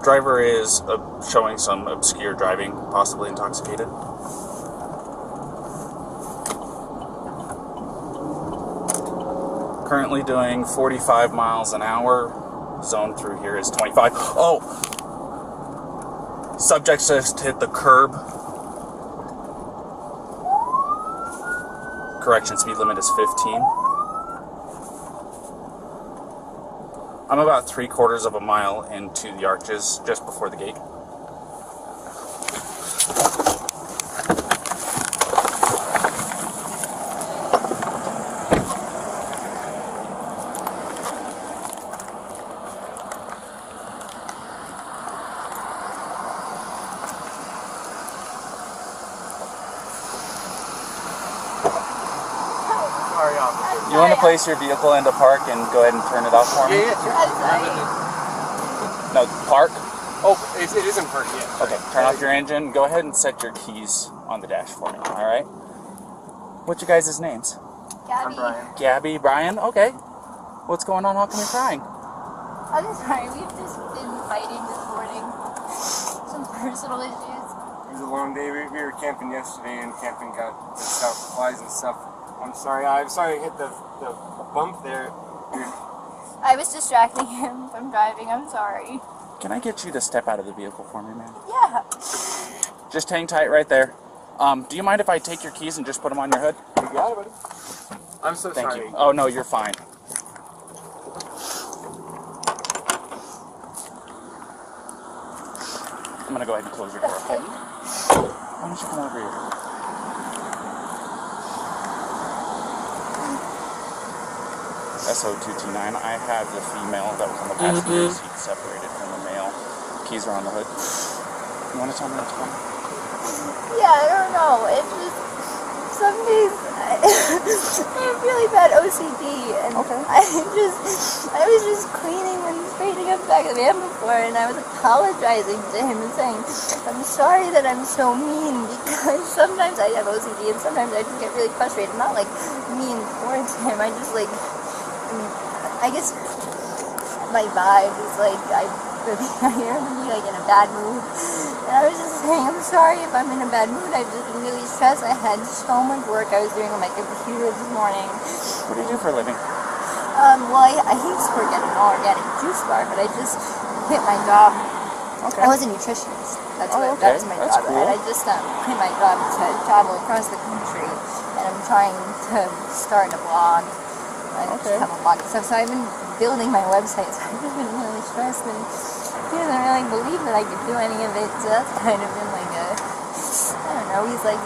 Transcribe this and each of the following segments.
Driver is showing some obscure driving, possibly intoxicated. Currently doing 45 miles an hour. Zone through here is 25. Oh! Subject just hit the curb. Correction, speed limit is 15. I'm about 3/4 of a mile into the arches, just before the gate. You want to place your vehicle into park and go ahead and turn it off for me? Yeah, sure. No, park? Oh, it is in park, yeah. Okay, turn off your engine. Go ahead and set your keys on the dash for me, alright? What's your guys' names? Gabby. I'm Brian. Gabby, Brian? Okay. What's going on? How come you're crying? I'm sorry, we've just been fighting this morning. Some personal issues. It was a long day. We were camping yesterday, and camping got stuff, flies and stuff. I'm sorry I hit the bump there. I was distracting him from driving, I'm sorry. Can I get you to step out of the vehicle for me, man? Yeah. Just hang tight right there. Do you mind if I take your keys and just put them on your hood? You got it, buddy. I'm so Thank sorry. you. Oh, no, you're fine. I'm going to go ahead and close your door, okay? Why don't you come over here? SO229, I have the female that was on the passenger seat separated from the male. Keys are on the hood. You want to tell me what's going on? Yeah, I don't know. It's just, some days I have really bad OCD, and Okay. I was just cleaning and straightening up the back of the van before, and I was apologizing to him and saying, I'm sorry that I'm so mean, because sometimes I have OCD, and sometimes I just get really frustrated. Not like mean towards him, I just like, I guess my vibe is like, I am like in a bad mood. And I was just saying, I'm sorry if I'm in a bad mood. I've just been really stressed. I had so much work I was doing on my computer this morning. What do you do for a living? Well, I used to work at an all-organic juice bar, but I just quit my job. Okay. I was a nutritionist. That was my That's job. cool. And I just quit my job to travel across the country. And I'm trying to start a blog. I just have a blog and stuff. So I've been building my website. So I've just been really stressed, and he doesn't really believe that I could do any of it. So that's kind of been like a, I don't know, he's like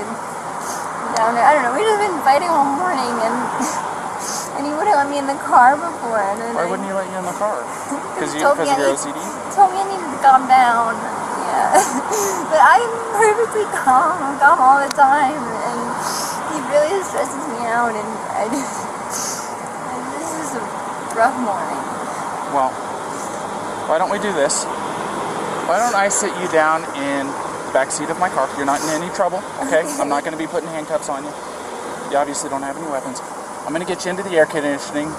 down there. I don't know, we've just been fighting all morning, and he wouldn't let me in the car before. And then Why wouldn't he let you in the car? Because he of your OCD? He told me I needed to calm down. Yeah. But I'm perfectly calm. I'm calm all the time, and he really stresses me out, and this is a rough morning. Well, why don't we do this? Why don't I sit you down in the back seat of my car? You're not in any trouble, okay? I'm not going to be putting handcuffs on you. You obviously don't have any weapons. I'm going to get you into the air conditioning,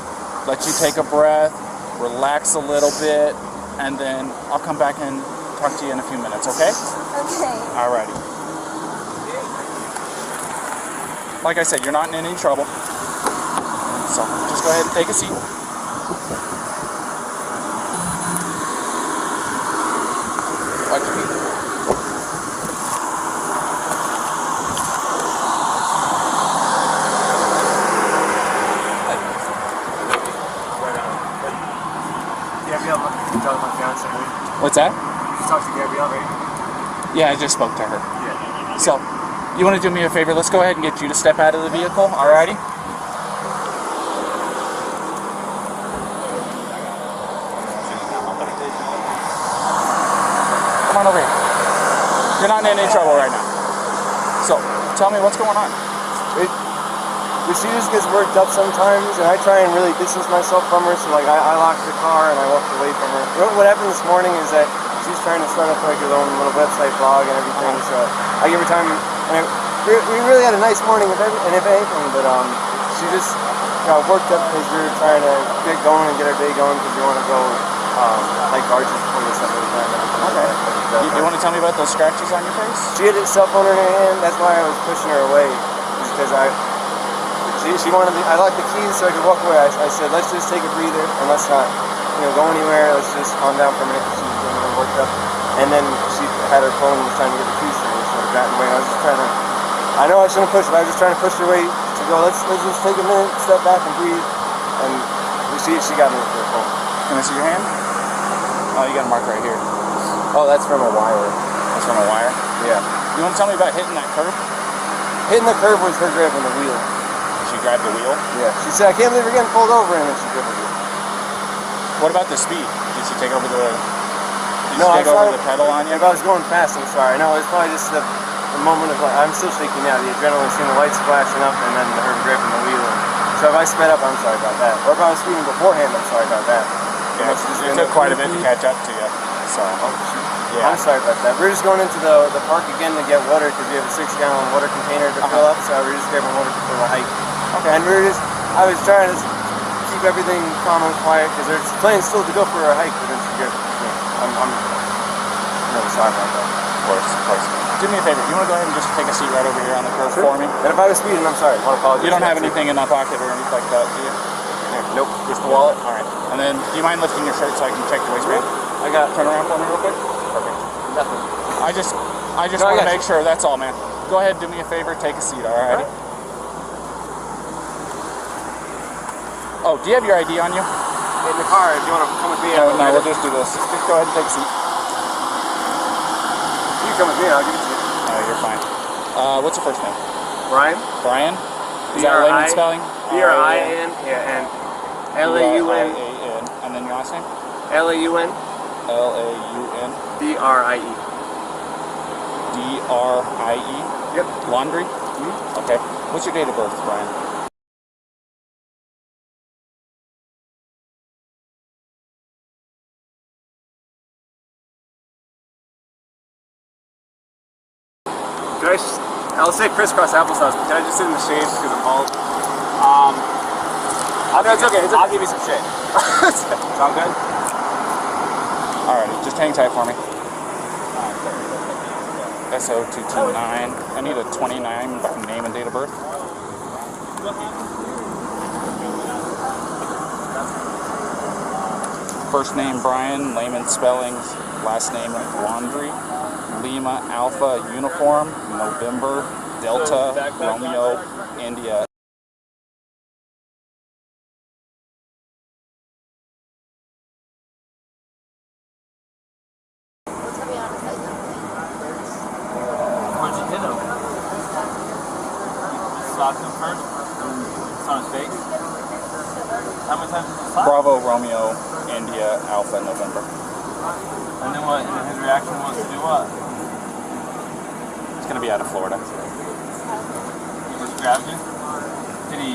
let you take a breath, relax a little bit, and then I'll come back and talk to you in a few minutes, okay? Okay. Alrighty. Like I said, you're not in any trouble. So just go ahead and take a seat. Watch your feet. What's that? You talked to Gabrielle, right? Yeah, I just spoke to her. Yeah. So, you want to do me a favor? Let's go ahead and get you to step out of the vehicle, alrighty? Come on over here. You're not in any trouble right now. So, tell me what's going on. She just gets worked up sometimes, and I try and really distance myself from her, so like I lock the car and I walk away from her. What happened this morning is that she's trying to start up like her own little website blog and everything, so I give her time, and we really had a nice morning if anything, but she just got worked up because we were trying to get going and get our day going because we want to go arches before they set me down. Okay. You want to tell me about those scratches on your face? She had a cell phone in her hand. That's why I was pushing her away, because she wanted. I locked the keys so I could walk away. I said, let's just take a breather and let's not, go anywhere. Let's just calm down for a minute. She was getting a little worked up, and then she had her phone and was trying to get the keys to me, so I got in the way. I was just trying to. I know I shouldn't push, but I was just trying to push her away to go. Let's just take a minute, step back, and breathe. And she got me with her phone. Can I see your hand? Oh, you got a mark right here. Oh, that's from a wire. That's from a wire? Yeah. You want to tell me about hitting that curb? Hitting the curb was her grabbing the wheel. She grabbed the wheel? Yeah. She said, I can't believe we're getting pulled over, and then she grabbed the wheel. What about the speed? Did she take over the... No, I take over the pedal on you? If I was going fast, I'm sorry. No, it's probably just the moment of, like, I'm still shaking now. The adrenaline, seeing the lights flashing up, and then her grabbing the wheel. So if I sped up, I'm sorry about that. Or if I was speeding beforehand, I'm sorry about that. Yeah, it took quite a bit to catch up to you. So, yeah. I'm sorry about that. We're just going into the park again to get water because we have a 6-gallon water container to fill up. So we're just grabbing water for the hike. Okay. And I was trying to keep everything calm and quiet because there's plans still to go for a hike. But then she grabbed I'm really sorry about that. Of course. Do me a favor. You want to go ahead and just take a seat right over here on the curb for me? And if I was speeding, I'm sorry. I want to apologize. You don't have anything in that pocket or anything like that, do you? Nope. Just the wallet? All right. And then, do you mind lifting your shirt so I can check your waistband? I got. Turn around for me real quick. Perfect. Nothing. I just want to make sure. That's all, man. Go ahead, do me a favor, take a seat. All righty. Oh, do you have your ID on you? In the car. If you want to come with me. No, we'll just do this. Just go ahead and take a seat. You come with me. I'll give it to you. No, you're fine. What's your first name? Brian. Brian. Is that layman spelling? B-R-I-N. Yeah, and L-A-U-N. And then your last name? L-A-U-N. L-A-U-N. D-R-I-E. D-R-I-E? Yep. Laundrie? Mm-hmm. Okay. What's your date of birth, Brian? I'll say crisscross applesauce, but can I just sit in the shade because I'm bald? It's okay. I'll give you some shade. Sound good? Alrighty, just hang tight for me. SO229. I need a 29 name and date of birth. First name Brian, layman spellings, last name Laundrie. Lima Alpha Uniform, November, Delta, Romeo, India. Where'd you hit him? You socked him first? It's on his face? How many times did you sock? Bravo, Romeo, India, Alpha, November. And then what? And his reaction was to do what? It's going to be out of Florida. He just grabbed you? Did he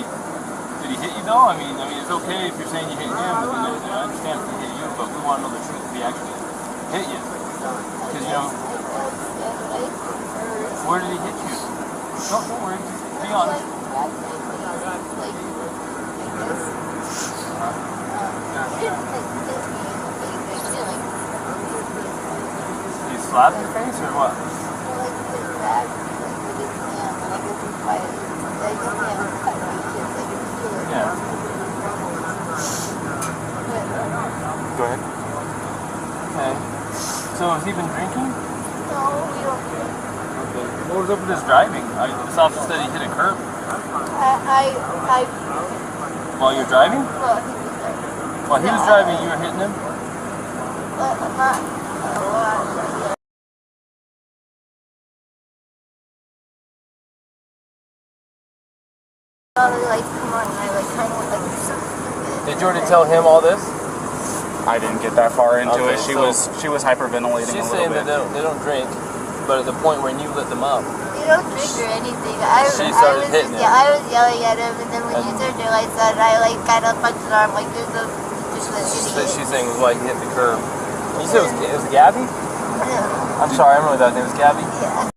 hit you though? I mean, it's okay if you're saying you hit him, but I understand if he hit you, but we want to know the truth if he actually hit you. Because, where did he hit you? Don't worry, just be honest. Did he slap your face or what? Yeah. Go ahead. Okay. So has he been drinking? No, we don't drink. Okay. What was up with his driving? This officer said he hit a curb. While you're driving? While he was driving, you were hitting him? Did you already tell him all this? I didn't get that far into Okay, it. She so was hyperventilating She's a little saying bit. that they don't drink, but at the point when you lit them up. You don't drink or anything. She started hitting him. Yeah, I was yelling at him, and then when you turned your lights on, I kind of punched his arm like there's no just an idiot. She's saying it was like hit the curb. You said it was Gabby? Yeah. I'm sorry, I remember that name. It was Gabby? Yeah.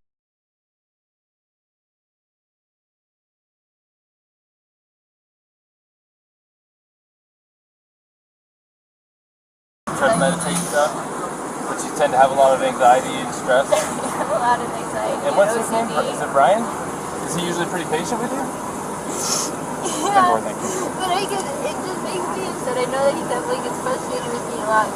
try to meditate and stuff, but you tend to have a lot of anxiety and stress. I have a lot of anxiety. And what's his name? OCD. Is it Brian? Is he usually pretty patient with you? Yeah, but it just makes me upset. I know that he definitely gets frustrated with me a lot.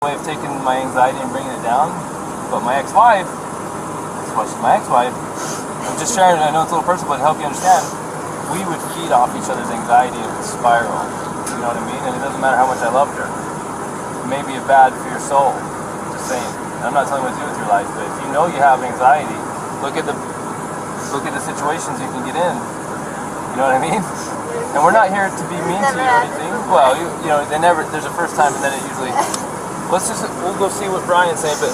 Way of taking my anxiety and bringing it down, but my ex-wife, especially my ex-wife, I'm just sharing. I know it's a little personal, but to help you understand, we would feed off each other's anxiety and it would spiral. You know what I mean? And it doesn't matter how much I loved her. It may be bad for your soul. Just saying. And I'm not telling you what to do with your life, but if you know you have anxiety, look at the situations you can get in. You know what I mean? And we're not here to be mean to you or anything. Well, you know, there's a first time, and then it usually. We'll go see what Brian's saying, but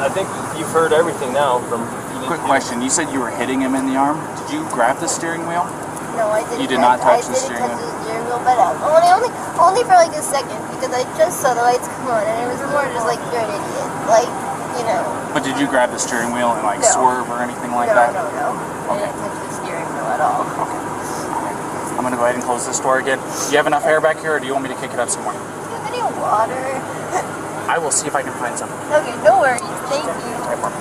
I think you've heard everything now from. Quick question. You said you were hitting him in the arm. Did you grab the steering wheel? No, I didn't. You did not touch the steering wheel? I didn't touch the steering wheel, but only for like a second, because I just saw the lights come on, and it was more just like, you're an idiot. Like, you know. But did you grab the steering wheel and like No. swerve or anything like that? No. I didn't touch the steering wheel at all. Okay. I'm going to go ahead and close this door again. Do you have enough air back here, or do you want me to kick it up some more? Do you have any water? I will see if I can find some. Okay, no worries. Thank you. Right, Mark.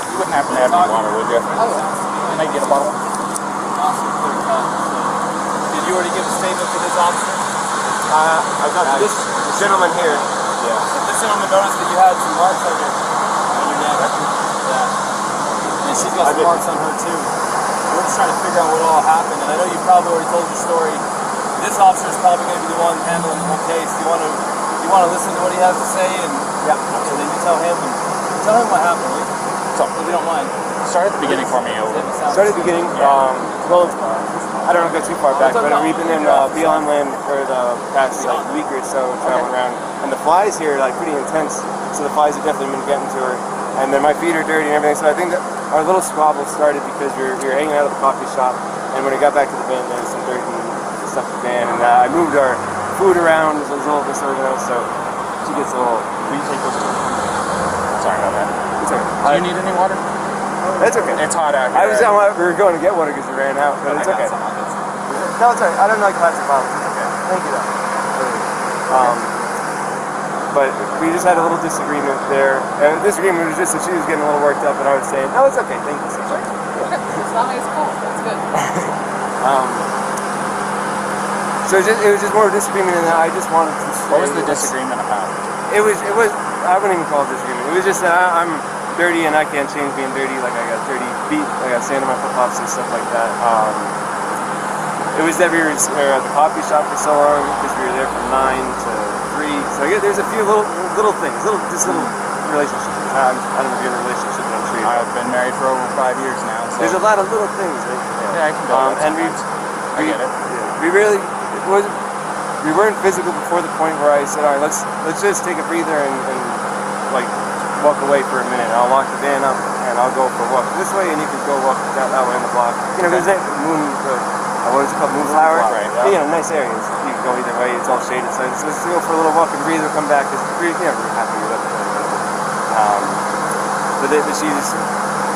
You wouldn't happen to have any water, would you? Can I get a bottle? Did you already give a statement to this officer? I've got this gentleman here. Yeah. And this gentleman noticed that you had some marks on your neck. Yeah. And she's got some marks on her too. We're just trying to figure out what all happened. And I know you probably already told your story. This officer is probably going to be the one handling the whole case. Do you want to listen to what he has to say, and then you tell him what happened. So if you don't mind, Start at the beginning for me. Start at the beginning. Well, I don't want to go too far back, but we've been in Beyond Land for the past week or so, traveling around, and the flies here are pretty intense. So the flies have definitely been getting to her, and then my feet are dirty and everything. So I think that our little squabble started because we were hanging out at the coffee shop, and when we got back to the van, there was some dirt and stuff in the van, and I moved our food around, so it was a little disorganized. So she gets a little. Will you take those? Sorry about that. It's okay. Do you need any water? That's okay. It's hot out here. We were going to get water because we ran out, but it's okay. No, it's okay. I don't like plastic bottles. It's okay. Thank you, though. But we just had a little disagreement there. And the disagreement was just that she was getting a little worked up, and I was saying, no, it's okay. Thank you so much. As long as it's cool, that's good. So it was just more of a disagreement, and I just wanted to say... What was the disagreement about? It was, I wouldn't even call it disagreement. It was just that I'm dirty and I can't change being dirty. Like, I got dirty feet, I got sand in my flip-flops and stuff like that. It was that we were at the coffee shop for so long because we were there from 9 to 3. So there's a few little things, little relationships. I don't know if you're in a relationship, but I'm sure you I've been married for over 5 years now. So. There's a lot of little things. Right? Yeah, I can go. And I get it. We weren't physical before the point where I said, all right, let's just take a breather and like walk away for a minute. I'll lock the van up and I'll go for a walk this way, and you can go walk that way on the block. You know, there's that what is it called, Moonflower? Right, yeah. You know, nice areas. You can go either way. It's all shaded. So let's go for a little walk and breathe. We'll come back because we're happy with it.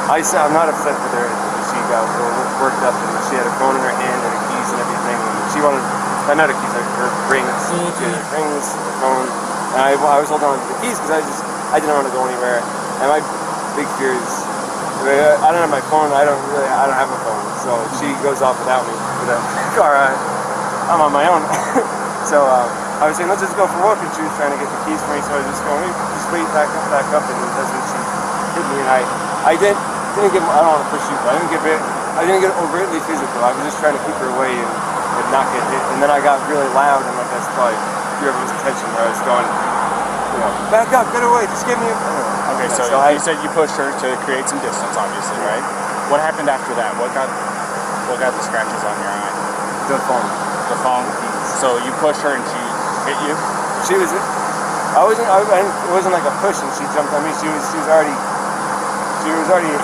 I'm not upset with her. She got worked up and she had her phone in her hand and her keys and everything. And she wanted, not her keys, her rings. Her rings, her phone. And I was holding on to the keys because I didn't want to go anywhere. And my big fear is, I don't have my phone. I don't have a phone. So she goes off without me. I'm on my own. So I was saying, let's just go for a walk, and she was trying to get the keys for me, so I was just going, just wait back up, and that's when she hit me, and I didn't get, I don't want to push you, but I didn't get overtly physical. I was just trying to keep her away and not get hit, and then I got really loud, and like that's probably whoever's attention where I was going, back up, get away, just give me a... Okay, so you said you pushed her to create some distance, obviously, right? What happened after that? What got the scratches on your eye? The phone. The phone? So you pushed her and she hit you? It wasn't like a push and she jumped on me. She was already, she was already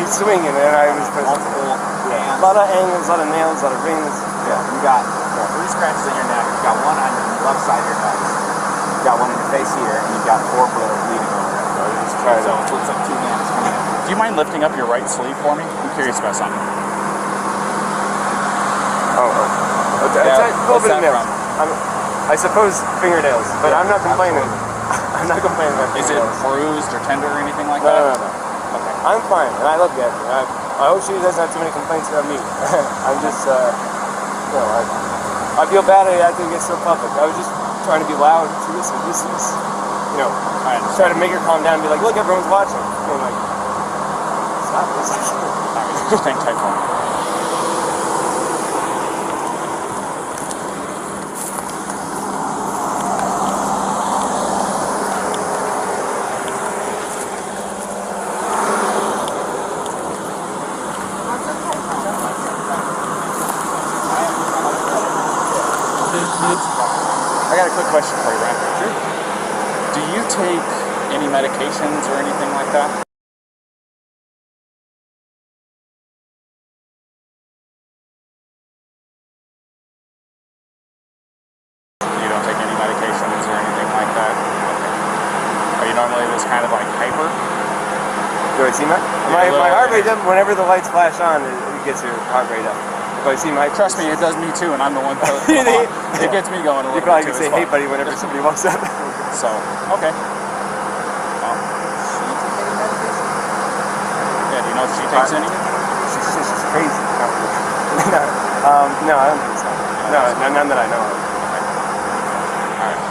swinging, and I was a lot of angles, a lot of nails, a lot of rings. Yeah, you got it. scratches on your neck. You've got one on your left side of your head. You've got one in your face here, and you've got 4 bleeding over it. So you just try to. So it looks like 2 hands coming in. Do you mind lifting up your right sleeve for me? I'm curious about something. It's a little bit of nails. I suppose fingernails, but I'm not complaining. I'm not complaining about Is it fingernails. bruised or tender or anything like No. that? Okay. I'm fine, and I look good. I hope she doesn't have too many complaints about me. I'm just, I feel bad I had to get so public. I was just trying to be loud. So this is, try to make her calm down and be like, look, everyone's watching. And like, stop this. Alright, just hang tight for me. I got a quick question for you, Ryan. Sure. Do you take any medications or anything like that? You don't take any medications or anything like that? Okay. Are you normally this kind of like hyper? Do I see my heart rate up whenever the lights flash on? It gets your heart rate up. Do I see my? Trust me, it does me too, and I'm the one that it gets me going a little You probably bit can too. say, "Hey, buddy," whenever somebody walks up. So, okay. Yeah, do you know if she takes any? She's crazy. No, I don't think so. No, none that I know of. All right.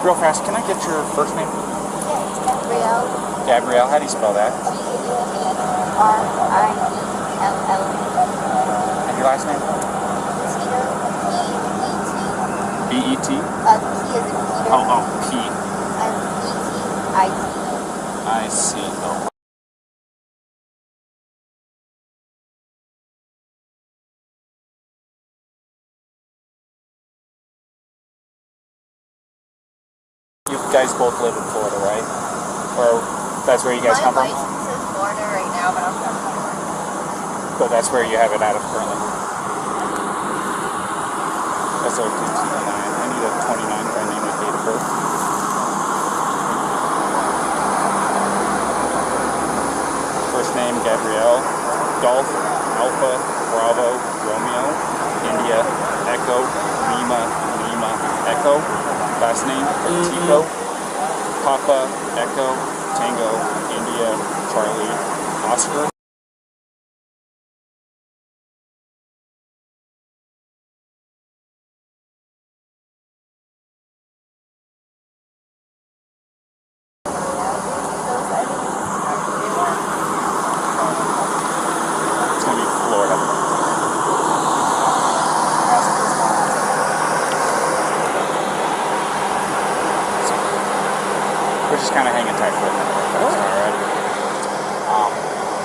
Real fast, can I get your first name? Yeah, it's Gabrielle. Gabrielle, how do you spell that? G-A-B-R-I-E-L-L. And your last name? Petito. B-E-T? P as in Peter. Oh, P. And E-T-I-T. I see. Oh. You guys both live in Florida, right? Or that's where you guys come My from? license is Florida right now, but I'm from New York. But that's where you have it out of currently. That's a 29. I need a 29 if I name my date of birth. First name Gabrielle. Golf, Alpha, Bravo, Romeo, India, Echo, Lima, Lima, Echo. Last name Petito. Papa, Echo, Tango, India, Charlie, Oscar. It's gonna be Florida. We're just kind of hanging tight for a minute. All right.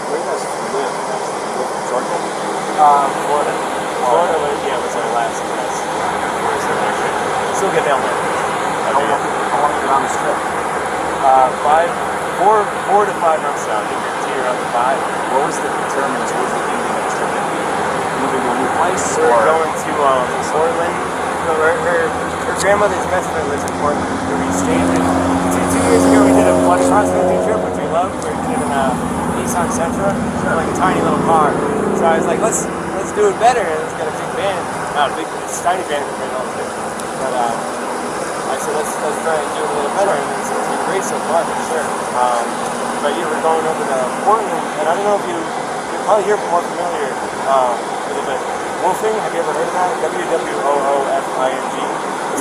Where do you guys live? Georgia? Florida. Florida was our last address. Still get down there. How long have you been on this trip? 4 to 5 months now. I think you're up to 5. What was the ending of this trip? Moving to a new place? We're going to Portland. Her grandmother's best friend lives in Portland. We stayed in. 2 years ago we did a cross-country trip, which we loved. We did it in Nissan Sentra, like a tiny little car. So I was like, let's do it better. And it's got a big van. Not a big, it's a tiny van compared to all the things. But I said, let's try and do it a little better. And it's been great so far, for sure. But yeah, we're going over to Portland, and I don't know if you're probably here more familiar with it, but woofing, have you ever heard of that? W-W-O-O-F-I-N-G.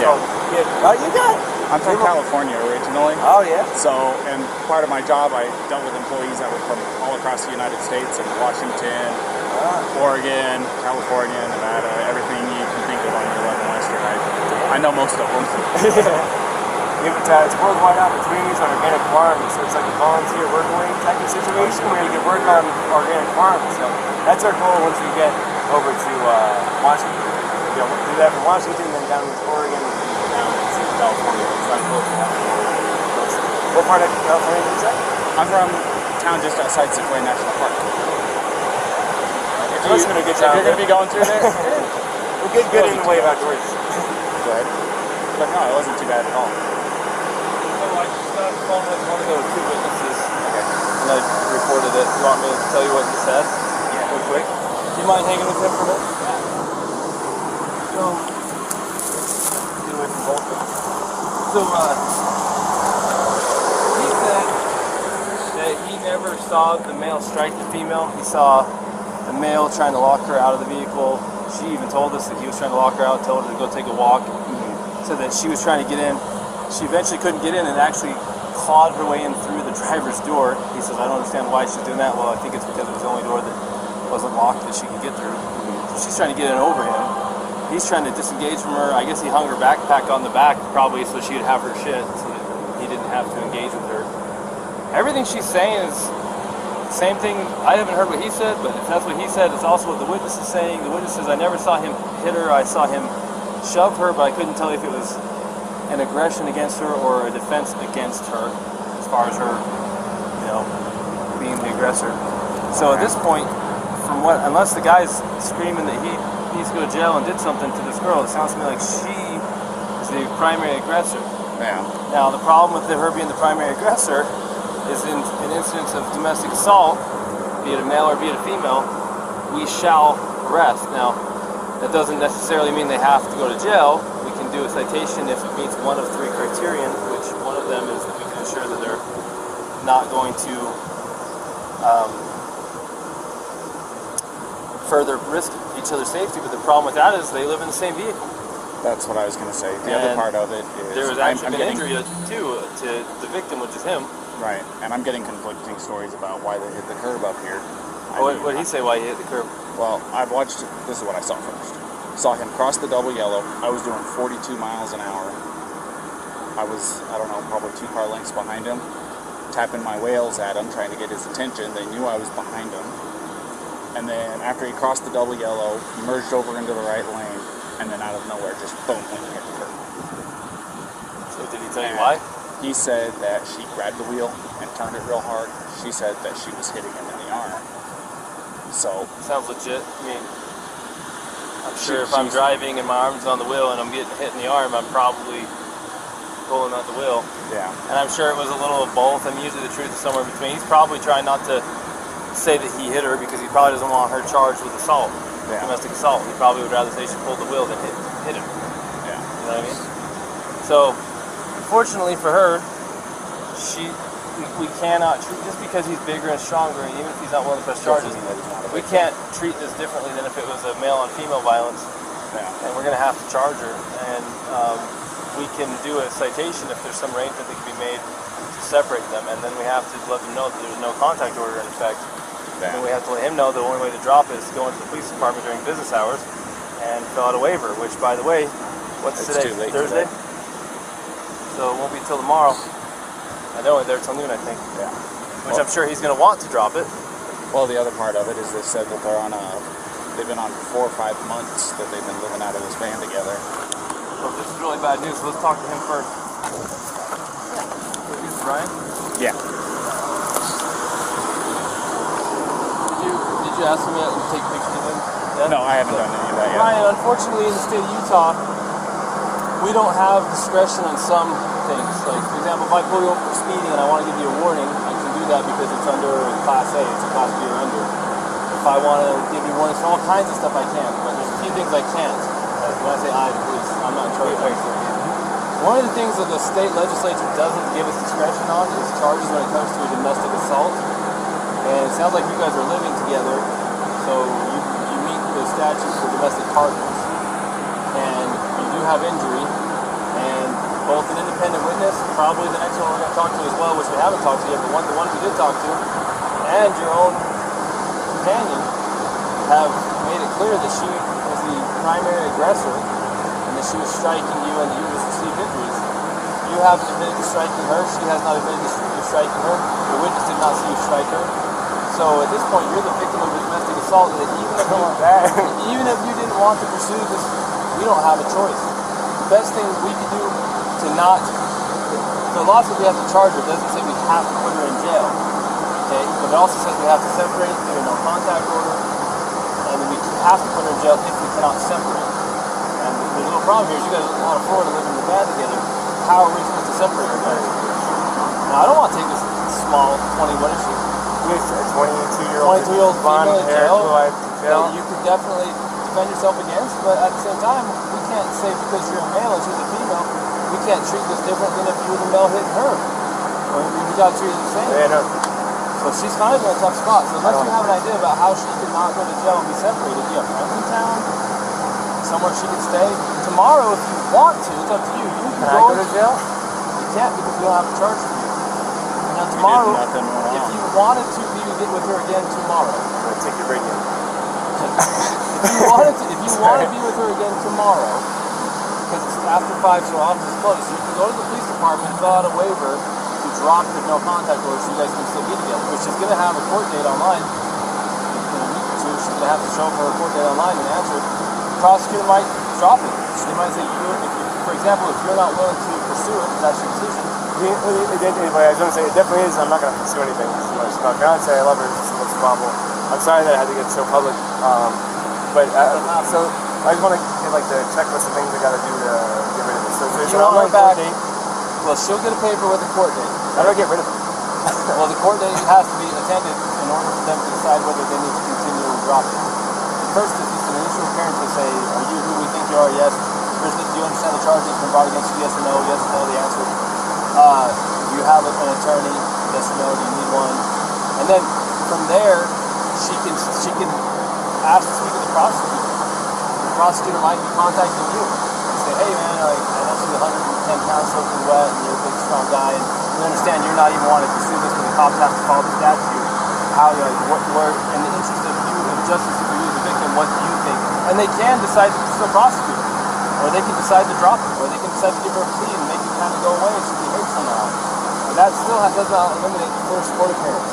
Yeah. You got it. I'm from California originally. Oh, yeah? So, and part of my job, I dealt with employees that were from all across the United States, and Washington, Oregon, California, Nevada, everything you can think of on your 11 Western. I know most of them. It's worldwide opportunities on organic farms, so it's like a volunteer workaway type of situation where you can work on organic farms. So that's our goal once we get over to Washington. Do that from Washington, then down to Oregon, and down to California. It's not close to that. What part of California is that? I'm from a town just outside Sequoia National Park. If you're going to be going through there, we'll get good in the way of outdoors. good. But no, it wasn't too bad at all. So I just got on the phone with one of those two witnesses, and I reported it. You want me to tell you what he said? Yeah. Real quick. Do you mind hanging with him for a minute? Yeah. So, get away from both of them. So, he said that he never saw the male strike the female. He saw the male trying to lock her out of the vehicle. She even told us that he was trying to lock her out, told her to go take a walk. Said that she was trying to get in. She eventually couldn't get in and actually clawed her way in through the driver's door. He says, I don't understand why she's doing that. Well, I think it's because it was the only door that wasn't locked that she could get through. So she's trying to get in over him. He's trying to disengage from her. I guess he hung her backpack on the back probably so she'd have her shit so that he didn't have to engage with her. Everything she's saying is the same thing. I haven't heard what he said, but if that's what he said, it's also what the witness is saying. The witness says, I never saw him hit her. I saw him shove her, but I couldn't tell if it was an aggression against her or a defense against her as far as her, you know, being the aggressor. So at this point, from what, unless the guy's screaming that he needs to go to jail and did something to this girl, it sounds to me like she is the primary aggressor. Yeah. Now, the problem with her being the primary aggressor is in an instance of domestic assault, be it a male or be it a female, we shall arrest. Now, that doesn't necessarily mean they have to go to jail. We can do a citation if it meets one of three criterion, which one of them is that we can ensure that they're not going to further risk each other's safety. But the problem with that is they live in the same vehicle. That's what I was going to say. The other part of it is there was actually an injury too to the victim, which is him. Right, and I'm getting conflicting stories about why they hit the curb up here. What did he say why he hit the curb? Well, I've watched, this is what I saw first. Saw him cross the double yellow. I was doing 42 miles an hour. I was, I don't know, probably 2 car lengths behind him, tapping my wheels at him, trying to get his attention. They knew I was behind him. And then after he crossed the double yellow, he merged over into the right lane, and then out of nowhere, just boom, hit the curb. So did he tell you why? He said that she grabbed the wheel and turned it real hard. She said that she was hitting him in the arm. So sounds legit. I mean, I'm sure if I'm driving and my arm's on the wheel and I'm getting hit in the arm, I'm probably pulling at the wheel. Yeah. And I'm sure it was a little of both. I mean, usually the truth is somewhere in between. He's probably trying not to say that he hit her because he probably doesn't want her charged with assault, domestic assault. He probably would rather say she pulled the wheel than hit him. Yeah. You know what I mean? So, fortunately for her, we cannot treat, just because he's bigger and stronger, and even if he's not willing to press charges, we can't treat this differently than if it was a male on female violence. Yeah. And we're going to have to charge her, and we can do a citation if there's some arrangement that can be made to separate them, and then we have to let them know that there's no contact order in effect. Yeah. And we have to let him know the only way to drop it is to go into the police department during business hours and fill out a waiver, which, by the way, what's It's today? too late Thursday? today. So it won't be till tomorrow. And they're only there till noon, I think. Yeah. Which I'm sure he's going to want to drop it. Well, the other part of it is they said that they're on they've been on 4 or 5 months that they've been living out of this van together. Well, this is really bad news, so let's talk to him first. This is Brian? Yeah. Did you ask him yet to take pictures of him? Yeah? No, I haven't done any of that yet. Brian, unfortunately in the state of Utah, we don't have discretion on some things. Like, for example, if I pull you over for speeding and I want to give you a warning, I can do that because it's under Class A, it's a Class B or under. If I want to give you warnings for all kinds of stuff, I can, but there's a few things I can't. When I say I, the police, I'm not in charge of it. One of the things that the state legislature doesn't give us discretion on is charges when it comes to a domestic assault. And it sounds like you guys are living together, so you meet the statute for domestic partners. And you do have injury, and both an independent witness, probably the next one we're going to talk to as well, which we haven't talked to yet, but the one we did talk to, and your own companion have made it clear that she was the primary aggressor and that she was striking you and that you just received injuries. You haven't admitted to striking her, she has not admitted to striking her, the witness did not see you strike her. So at this point, you're the victim of a domestic assault that even if you didn't want to pursue this, we don't have a choice. The best thing we can do to to not, the law says we have to charge her. It doesn't say we have to put her in jail. Okay, but it also says we have to separate through a no contact order, and we have to put her in jail if we cannot separate. And the little problem here is you guys out of Florida living in the van together. How are we supposed to separate her guys? Now I don't want to take this small 20, what is she? He's a 22-year-old blonde hair, blue-eyed that you could definitely defend yourself against, but at the same time, we can't say because you're a male and she's a female, we can't treat this different than if you were the male hitting her. We got to treat it the same. Yeah, no. So she's kind of in a tough spot. So unless you have an idea about how she could not go to jail and be separated, do you have friends in town? Somewhere she could stay? Tomorrow, if you want to, it's up to you. You Can I go to jail? You can't because we don't have a charge for you. Now tomorrow, if you wanted to be with her again tomorrow, I'm going to take your radio. if you want to be with her again tomorrow, because it's after 5, so office is closed, you can go to the police department and fill out a waiver to drop the no contact order so you guys can still be together. But she's going to have a court date online in a week or two. She's going to have to show up for a court date online and answer. The prosecutor might drop it. She might say, for example, if you're not willing to pursue it, that's your decision. I was going to say, it definitely is. I'm not going to pursue anything. It's my fiance, I love her. It's a problem. I'm sorry that I had to get so public. But so I just want to get like the checklist of things I got to do to get rid of it. So there's an online court date. Well, she'll get a paper with a court date. How do I get rid of it? Well, the court date has to be attended in order for them to decide whether they need to continue or drop it. First, it's just an initial appearance to say, are you who we think you are? Yes. First, do you understand the charges been brought against you? Yes or no? Yes or no, the answer. Do you have an attorney? Yes or no? Do you need one? And then from there, she can ask to speak with the prosecutor. The prosecutor might be contacting you and say, hey man, I know she's 110 pounds soaking wet and you're a big strong guy and we understand you're not even wanting to pursue this but the cops have to follow the statute. How, where in the interest of you and justice for you as a victim, what do you think? And they can decide to still prosecute her. Or they can decide to drop it. Or they can decide to give her a plea and make it kind of go away and she'll be hurt somehow. And that still does not eliminate the first court appearance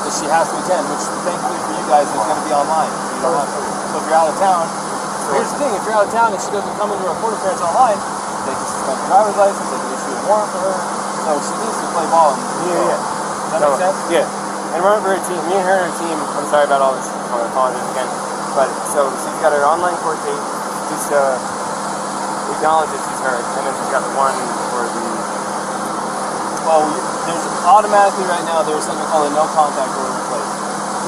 that she has to attend, which thankfully for you guys is going to be online. So if you're out of town, here's the thing, if you're out of town and she doesn't come into her court appearance online, they can suspend her driver's license, they can issue a warrant for her. So she needs to play ball. Yeah. Does that make sense? Yeah. And remember her team, me and her and her team, I'm sorry about all this, I apologize again. But so she's got her online court date, just acknowledge that she's hurt, and then she's got one for the... Well, there's automatically right now there's something called a no contact order in place.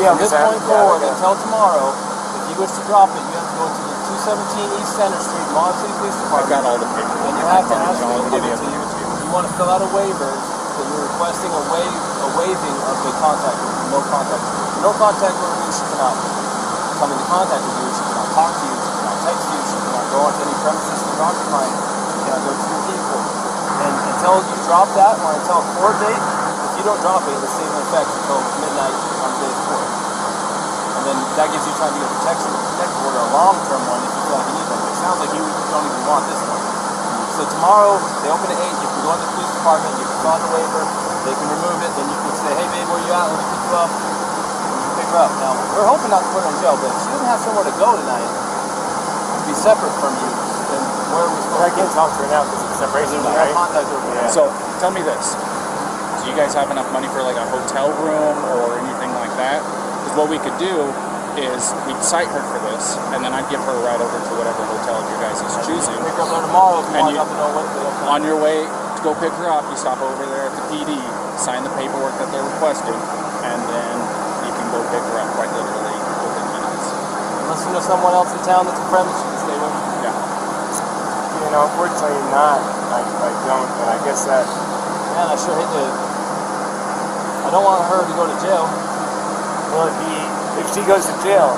Yeah, from this point forward until tomorrow, if you wish to drop it, you have to go to the 217 East Center Street, Moab Police Department. I've got all the papers. And you have to ask them to give it to you. You want to fill out a waiver that you're requesting a waiving of the contact order, no contact order. No contact order means she cannot come into contact with you, she cannot talk to you, she cannot text you, she cannot go onto any premises that you're occupying, she cannot go to your vehicle. And until you drop that, or until a court date, if you don't drop it, it'll stay in effect until midnight on the day of court. And then that gives you time to get protection, a protective order, a long-term one if you feel like you need that. But it sounds like you don't even want this one. So tomorrow, they open at 8, you can go to the police department, you can sign the waiver, they can remove it, then you can say, hey babe, where you at? Let me pick you up. And you pick her up. Now, we're hoping not to put her in jail, but if she doesn't have somewhere to go tonight, to be separate from you, then where are we supposed to I can't talk to her now because it's separation, right? Contact her. Yeah. So tell me this: do you guys have enough money for like a hotel room or anything like that? Because what we could do is we'd cite her for this, and then I'd give her a ride over to whatever hotel your guys is choosing. Pick her up there tomorrow if you And want you- to know what they have. On your way to go pick her up, you stop over there at the PD, sign the paperwork that they're requesting, and then you can go pick her up quite literally within minutes. Unless you know someone else in town that's a friend that you can stay with. Yeah. You know, unfortunately not. I don't, and I guess that... Man, I sure hate to... I don't want her to go to jail. Well, if she goes to jail,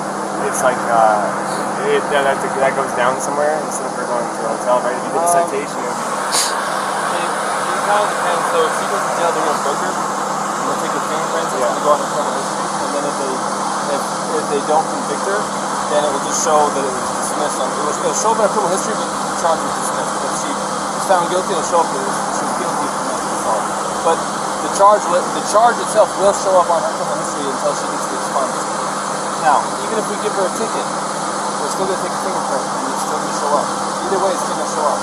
it's like, that goes down somewhere instead of her going to a hotel, right? If you get a citation, it would be... It kind of depends. So if she goes to jail, they're going to book her. They're going to take her fingerprints. It's going to go on her criminal history. And then if they don't convict her, then it will just show that it was dismissed. It'll show up in her criminal history, but the charge was dismissed. If she was found guilty, it'll show up that she was guilty of domestic assault. But the charge itself will show up on her criminal history until she gets the expunged. Now, even if we give her a ticket, we're still going to take a fingerprint, and it's still going to show up. Either way, it's still going to show up.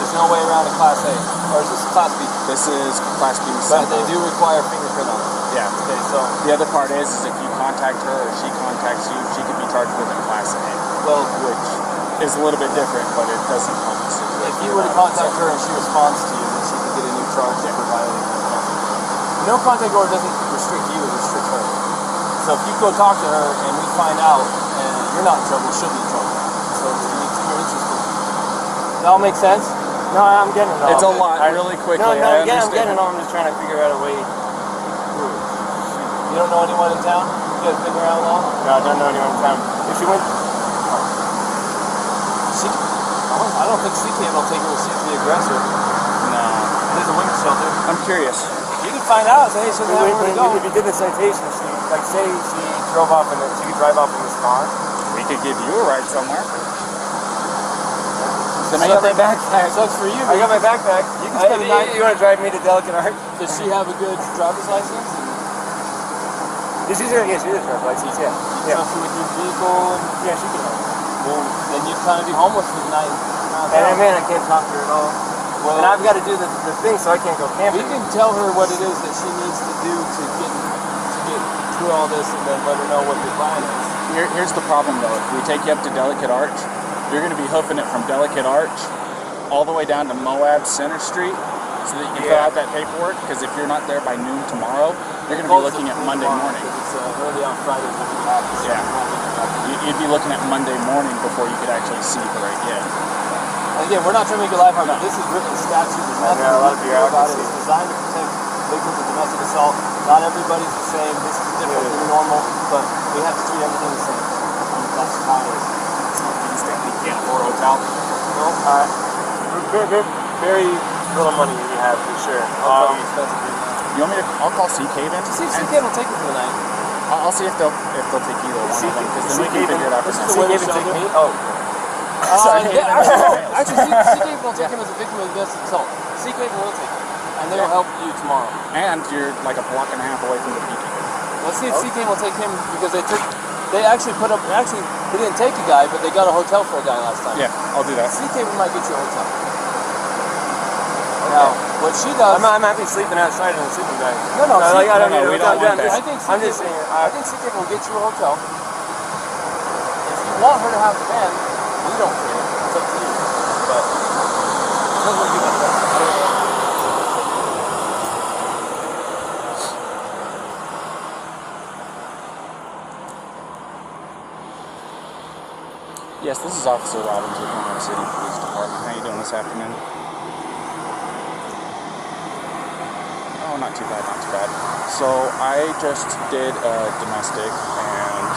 The there's no way around a Class A. Or is this Class B? This is Class B. But they do require fingerprint on it. Yeah. Okay, so The other part is if you contact her or she contacts you, she could be charged with a Class A, well, which is a little bit different, but it doesn't help us. if you were to contact her and she responds to you, then she could get a new charge for violating her contact. No contact order doesn't restrict you, it restricts her. So if you go talk to her and we find out and you're not in trouble, she'll be in trouble. So you're interested. That all make sense? No, I'm getting it all. It's a lot, really quickly. No, I I'm getting understand. it all. I'm just trying to figure out a way. You don't know anyone in town? You guys been around long? No, I don't know anyone in town. If she went, I don't think CK will take her to see the aggressor. No. There's a women's shelter. I'm curious. You can find out. Say, hey, she doesn't have where to go. if you did the citation, she, like, say she drove off in it, she could drive off in this car. We could give you a ride somewhere. Then I got my backpack. Sucks for you. I got my backpack. You can spend the night. You want to drive me to Delicate Art? Does she have a good driver's license? She's a driver's license, yeah. You trust her with your vehicle? Yeah, she can. Well, then you'd kind of be homeless for the night. And man, I can't talk to her at all. Well, and I've got to do the thing, so I can't go camping. we can tell her what it is that she needs to do to get through all this, and then let her know what your plan is. Here's the problem, though. If we take you up to Delicate Arch, you're going to be hoofing it from Delicate Arch all the way down to Moab Center Street so that you can fill out that paperwork, because if you're not there by noon tomorrow, you're going to be looking at Monday morning. It's early on Fridays when we have this. Yeah. You'd be looking at Monday morning before you could actually see her again. And again, we're not trying to make your life hard. This is written statute. There's nothing a lot of to do about it. bureaucracy. It's designed to protect victims of domestic assault. Not everybody's the same. This is different than normal, but we have to treat everything the same. That's how it is. You can't afford a hotel. No, very little money we have for sure. You want me to? I'll call CK then. See if CK will take you for the night. I'll see if they'll take either one of them, because then we can figure it out. This is from the way there. they take me. Oh. Actually, CK will take him as a victim of domestic assault. CK will take him, and they will help you tomorrow. And you're like a block and a half away from the PK. Let's see if CK will take him, because they actually they didn't take a guy, but they got a hotel for a guy last time. Yeah, I'll do that. CK might get you a hotel. Now, what she does... I'm happy sleeping outside in the sleeping bag. No, I don't need a we hotel. don't want that. I'm just saying, I think CK will get you a hotel. If you want her to have the van, we don't care. It's up to you. But it doesn't look good. Yes, this is Officer Robbins with Moab City Police Department. How you doing this afternoon? Oh, not too bad, not too bad. So I just did a domestic, and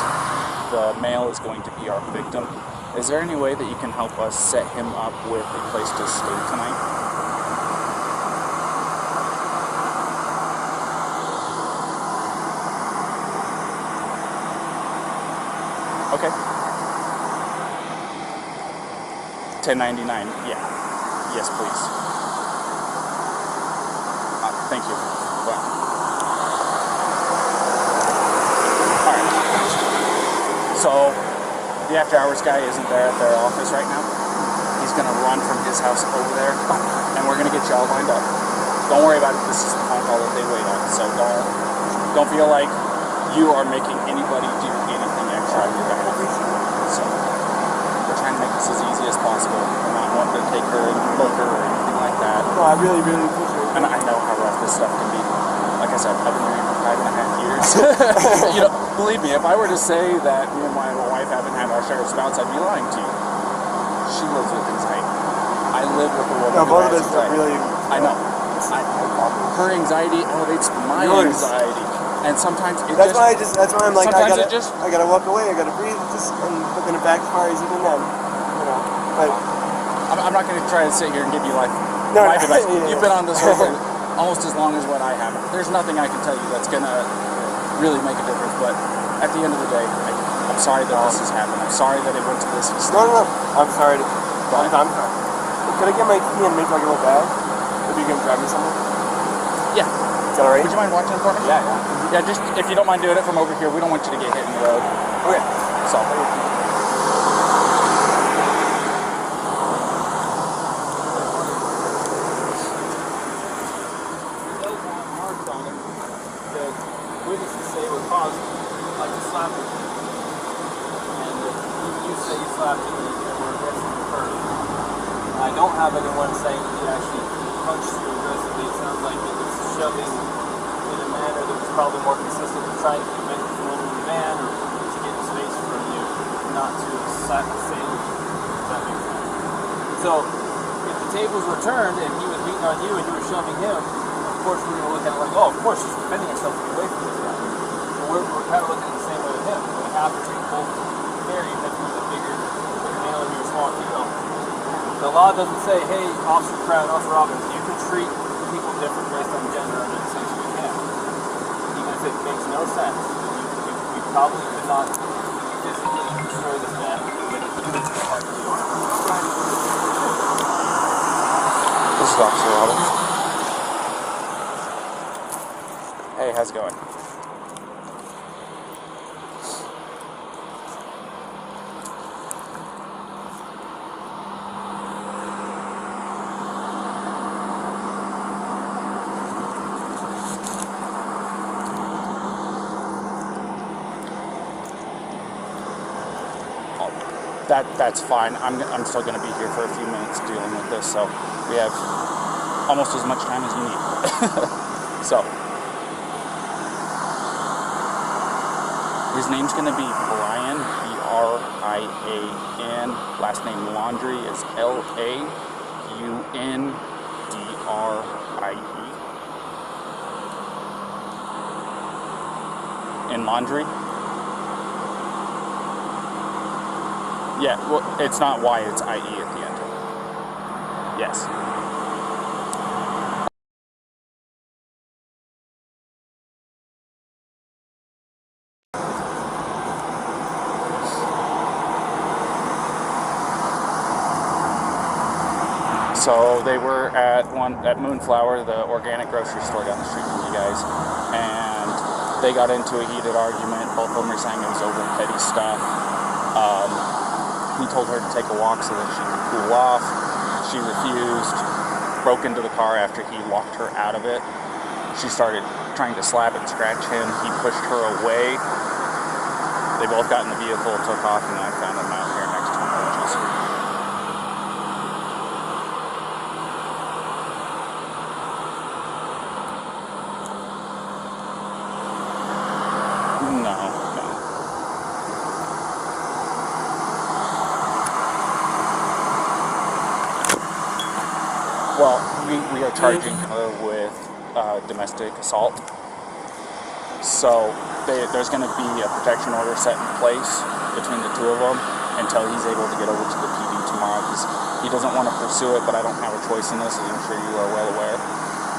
the male is going to be our victim. Is there any way that you can help us set him up with a place to stay tonight? Okay. $10.99. Yeah. Yes, please. Thank you. Well. All right. So the after hours guy isn't there at their office right now. He's gonna run from his house over there, and we're gonna get you all lined up. Don't worry about it. This is the phone call that they wait on. So don't feel like you are making anybody do anything extra on your behalf. So we're trying to make this as easy as possible. We're not wanting to take her and book her or anything like that. No, I really appreciate it. And I know how rough this stuff can be. Like I said, I've been married for 5.5 years. You know, believe me, if I were to say that me and my wife haven't had our share of spouts, I'd be lying to you. She lives with anxiety. I live with a woman No, who both of has us are anxiety. really... I know. Her anxiety elevates my Yours. anxiety. And sometimes it That's why I'm like, I sometimes gotta walk away, I gotta breathe, and look in the backfire even then, you know, but... I'm not going to try to sit here and give you life advice. Yeah. You've been on this road for almost as long as what I have. There's nothing I can tell you that's going to really make a difference, but at the end of the day, I'm sorry that this has happened. I'm sorry that it went to this extent. No, I'm sorry. I'm sorry. Could I get my key and make like a little bag? If you can grab me something? Yeah. Is that alright? Would you mind watching for me? Yeah. Yeah, just if you don't mind doing it from over here, we don't want you to get hit in the road. Okay. So. happened. And you say you slapped him and were aggressive at first. I don't have anyone saying that he actually punched you aggressively. It sounds like he was shoving in a manner that was probably more consistent with trying to prevent you from moving the van or to get space from you, not to slap the same. Does that make sense? So, if the tables were turned and he was beating on you and you were shoving him, of course we're going to look at it like, oh, of course she's defending herself to get away from this guy. But we're kind of looking at it the same way with him. We have to treat both fair, even if he's a bigger male and you're a small female. The law doesn't say, hey, Officer Pratt, Officer Robbins, you can treat people different based on gender under the same we can. Even if it makes no sense, we probably could not physically destroy this man with the heart of the arm. This is Officer Robbins. Hey, how's it going? That's fine. I'm still going to be here for a few minutes dealing with this, so we have almost as much time as you need. So, his name's going to be Brian, B-R-I-A-N. Last name Laundrie is L-A-U-N-D-R-I-E. In Laundrie? Yeah, well, it's not Y, it's I-E at the end. Yes. So they were at Moonflower, the organic grocery store down the street from you guys, and they got into a heated argument. Both of them were saying it was over petty stuff. He told her to take a walk so that she could cool off. She refused, broke into the car after he locked her out of it. She started trying to slap and scratch him. He pushed her away. They both got in the vehicle, took off, and I found them out here next to him. Well, we are charging her with domestic assault. So there's going to be a protection order set in place between the two of them until he's able to get over to the PD tomorrow, because he doesn't want to pursue it, but I don't have a choice in this, as I'm sure you are well aware.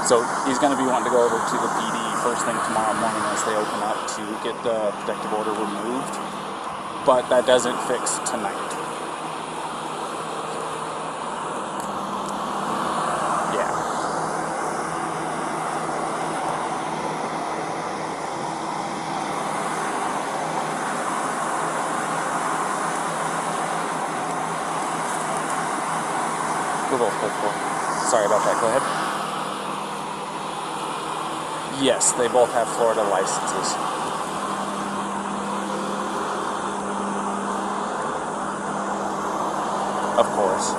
So he's going to be wanting to go over to the PD first thing tomorrow morning as they open up to get the protective order removed. But that doesn't fix tonight. Sorry about that, go ahead. Yes, they both have Florida licenses. Of course.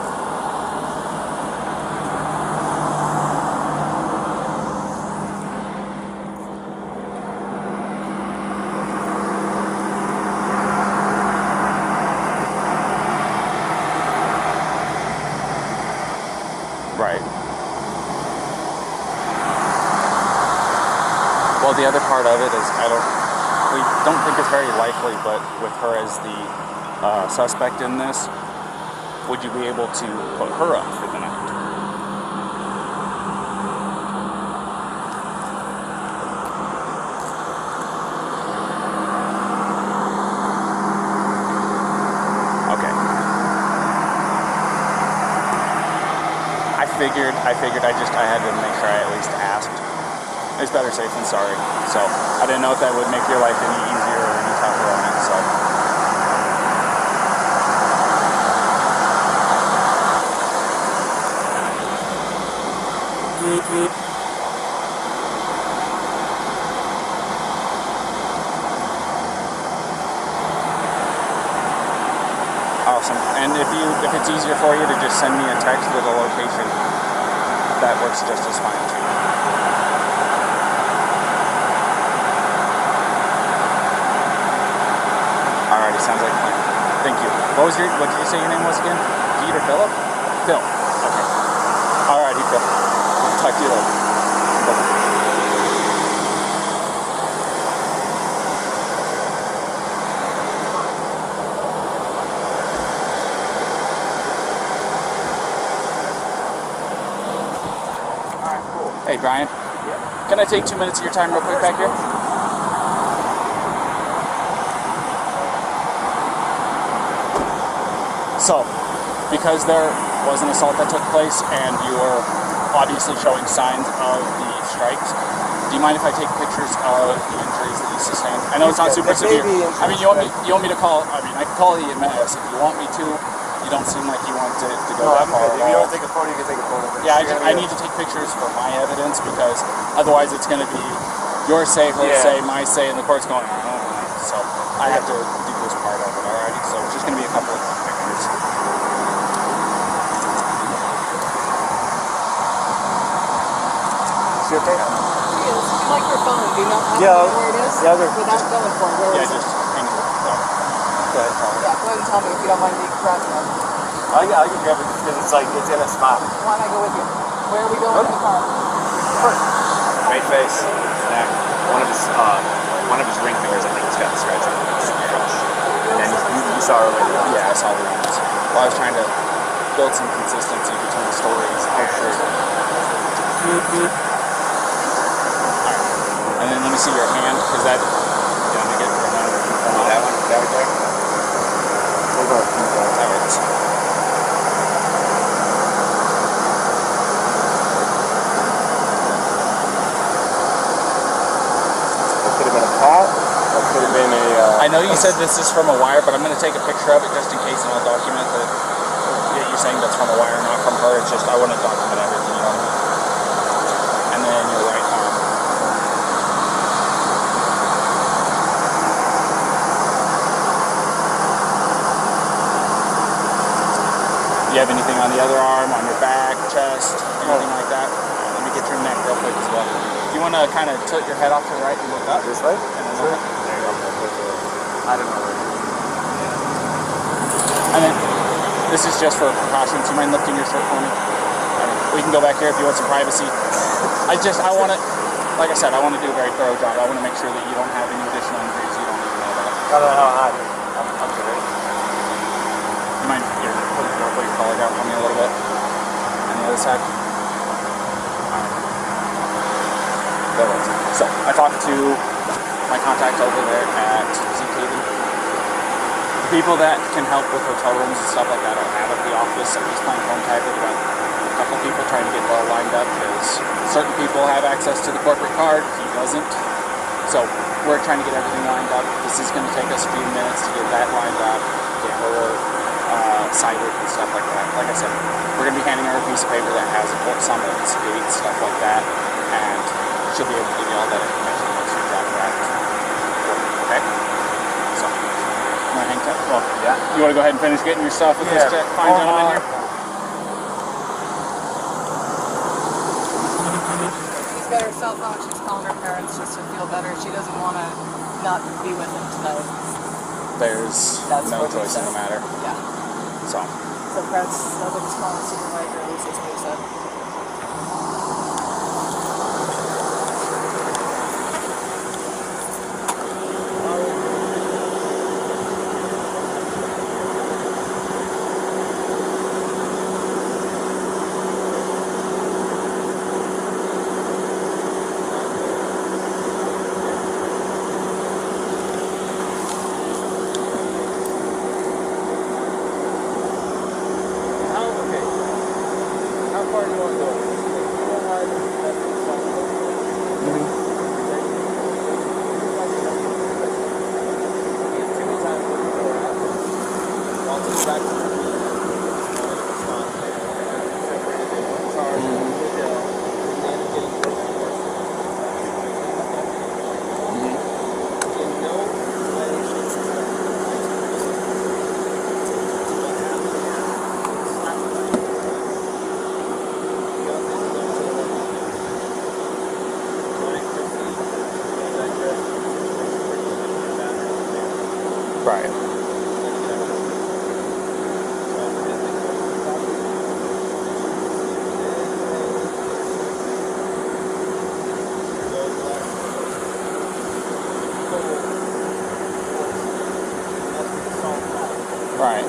Right. Well, the other part of it is we don't think it's very likely, but with her as the suspect in this, would you be able to put her up for the night? I figured I had to make sure I at least asked. It's better safe than sorry. So I didn't know if that would make your life any easier or any tougher on it. So. And if it's easier for you to just send me a text with a location, that works just as fine too. Alrighty, sounds like a plan. Thank you. What did you say your name was again? Pete or Philip? Phil. Okay. Alrighty, Phil. I'll talk to you later. Bye-bye. Hey, Brian. Can I take 2 minutes of your time real quick back here? So, because there was an assault that took place and you were obviously showing signs of the strikes, do you mind if I take pictures of the injuries that you sustained? I know it's not super severe. I mean, you want me to call, I mean, I can call the EMS if you want me to. You don't seem like you want to go that far at all. If you want to take a photo, you can take a photo. Yeah, I need to take pictures for my evidence because otherwise it's going to be your say, her say, my say, and the court's going, oh, so I have to do this part of it, alrighty? So it's just going to be a couple of pictures. Is she okay? Like your phone, do you not have where it is? Yeah, without going for it, where is it? Just hang it. Go ahead, Paul. Yeah, go ahead and tell me if you don't mind me grabbing it. I can grab it because it's like, it's in a spot. Why don't I go with you? Where are we going in the car? Right face, neck. One of his ring fingers, I think, has got the scratch on it. And then you saw earlier. Yeah, I saw the rings. Well, I was trying to build some consistency between the stories. Oh, sure. And then let me see your hand, because that, yeah, let me get that one right there. Hold on. That works. That could have been a pot. That could have been a... I know you said this is from a wire, but I'm going to take a picture of it just in case, and I'll document that you're saying that's from a wire, not from her. It's just I want to document everything, you know what I mean? And then your right arm. Do you have anything on the other arm, on your back, chest, anything like that? Let me get your neck real quick as well. You want to kind of tilt your head off to the right and look up? This way? And then look up. There you go. I don't know. And then, this is just for precautions. You mind lifting your shirt for me? We can go back here if you want some privacy. I want to, like I said, I want to do a very thorough job. I want to make sure that you don't have any additional injuries you don't even know about. I don't know how hot. I'm good. You mind put your collar down for me a little bit? On the other side? There it is. So, I talked to my contact over there at citing. The people that can help with hotel rooms and stuff like that are out of the office. I'm just playing phone tag with about a couple people trying to get it all lined up because certain people have access to the corporate card, he doesn't. So we're trying to get everything lined up. This is going to take us a few minutes to get that lined up, get her cited and stuff like that. Like I said, we're going to be handing her a piece of paper that has some of its dates, stuff like that, and she'll be able to give you all that information once you drop her out. Okay? So, you want to hang tight? Well, Yeah. you want to go ahead and finish getting your stuff with this fine gentleman here? She's got her cell phone, she's calling her parents just to feel better. She doesn't want to not be with them tonight. There's That's no what they choice in said. the matter. Yeah. So, So parents, nobody's calling the supervisor, at least that's what he said. How far do you want Right. Right.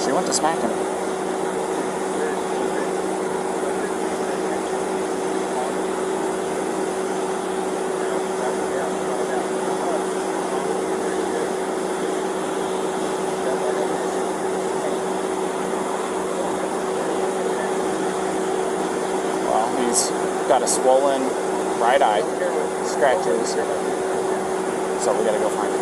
She went to smack him. Well, he's got a swollen right eye, scratches, so we gotta go find it.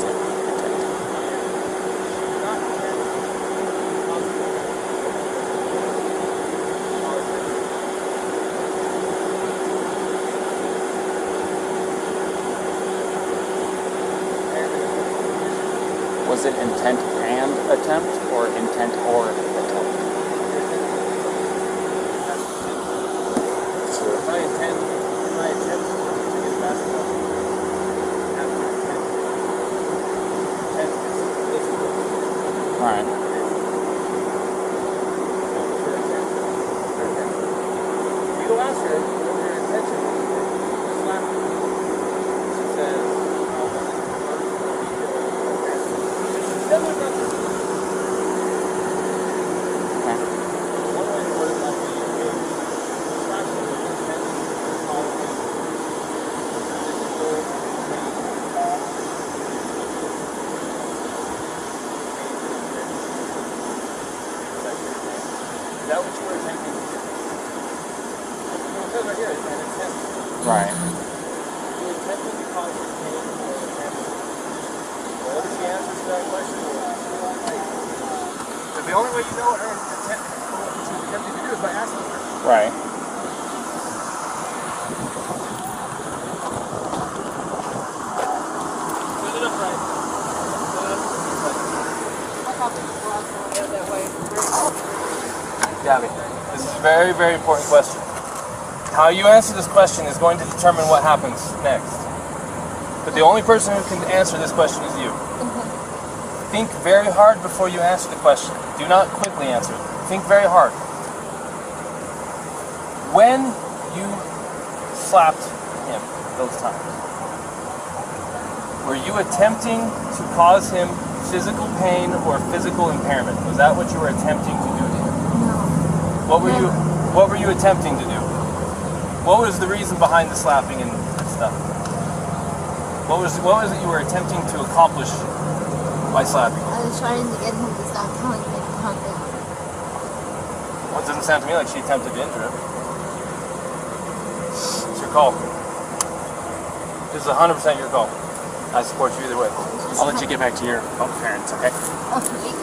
Was it intent and attempt, or intent or attempt? My attempt to get basketball. Right. You go ask her what her intention is. She says, is that what you were attempting to do? It says right here, it's an intent. Right. You attempted to cause her pain or attempt. Whatever she answers to that question, but the only way you know what her intent, what she was attempting to do is by asking her. Right. Put it up right. Put it up That way. Gabby, this is a very, very important question. How you answer this question is going to determine what happens next. But the only person who can answer this question is you. Think very hard before you answer the question. Do not quickly answer it. Think very hard. When you slapped him those times, were you attempting to cause him physical pain or physical impairment? Was that what you were attempting to do to him? No. What were you attempting to do? What was the reason behind the slapping and stuff? What was it you were attempting to accomplish by slapping? I was trying to get him to stop telling me to calm down. Well, it doesn't sound to me like she attempted to injure him. It's your call. This is 100% your call. I support you either way. I'll let you get back to your parents, okay? Okay.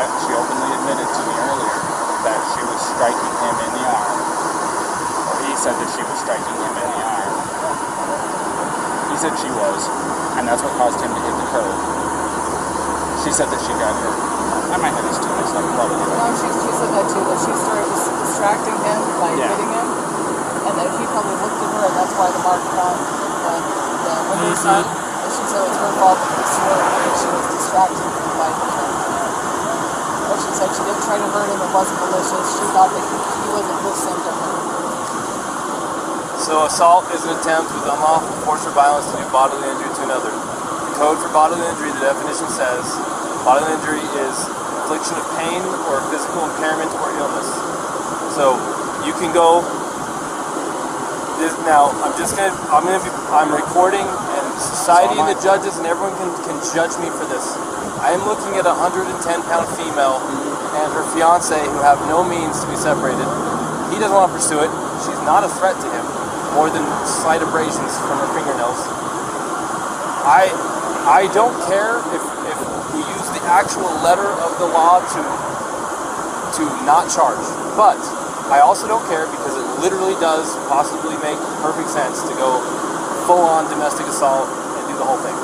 She openly admitted to me earlier that she was striking him in the arm. Or he said that she was striking him in the arm. He said she was, and that's what caused him to hit the curb. She said that she got hurt. My head is too mixed up, probably. No, she said that too, that she started distracting him by Yeah. hitting him, and that he probably looked at her, and that's why the mark on the window side. And she said it was her fault that she was distracting him by hitting him. But she said she didn't try to hurt him, it wasn't malicious. She thought that he wasn't listening to her. So assault is an attempt with unlawful force or violence to do bodily injury to another. The code for bodily injury, the definition says, bodily injury is infliction of pain or physical impairment or illness. So you can go. Now I'm recording, and society and the judges and everyone can judge me for this. I am looking at a 110-pound female and her fiance who have no means to be separated. He doesn't want to pursue it. She's not a threat to him, more than slight abrasions from her fingernails. I don't care if we use the actual letter of the law to not charge, but I also don't care because it literally does possibly make perfect sense to go full-on domestic assault and do the whole thing.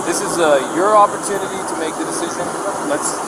This is your opportunity to make the decision. Let's.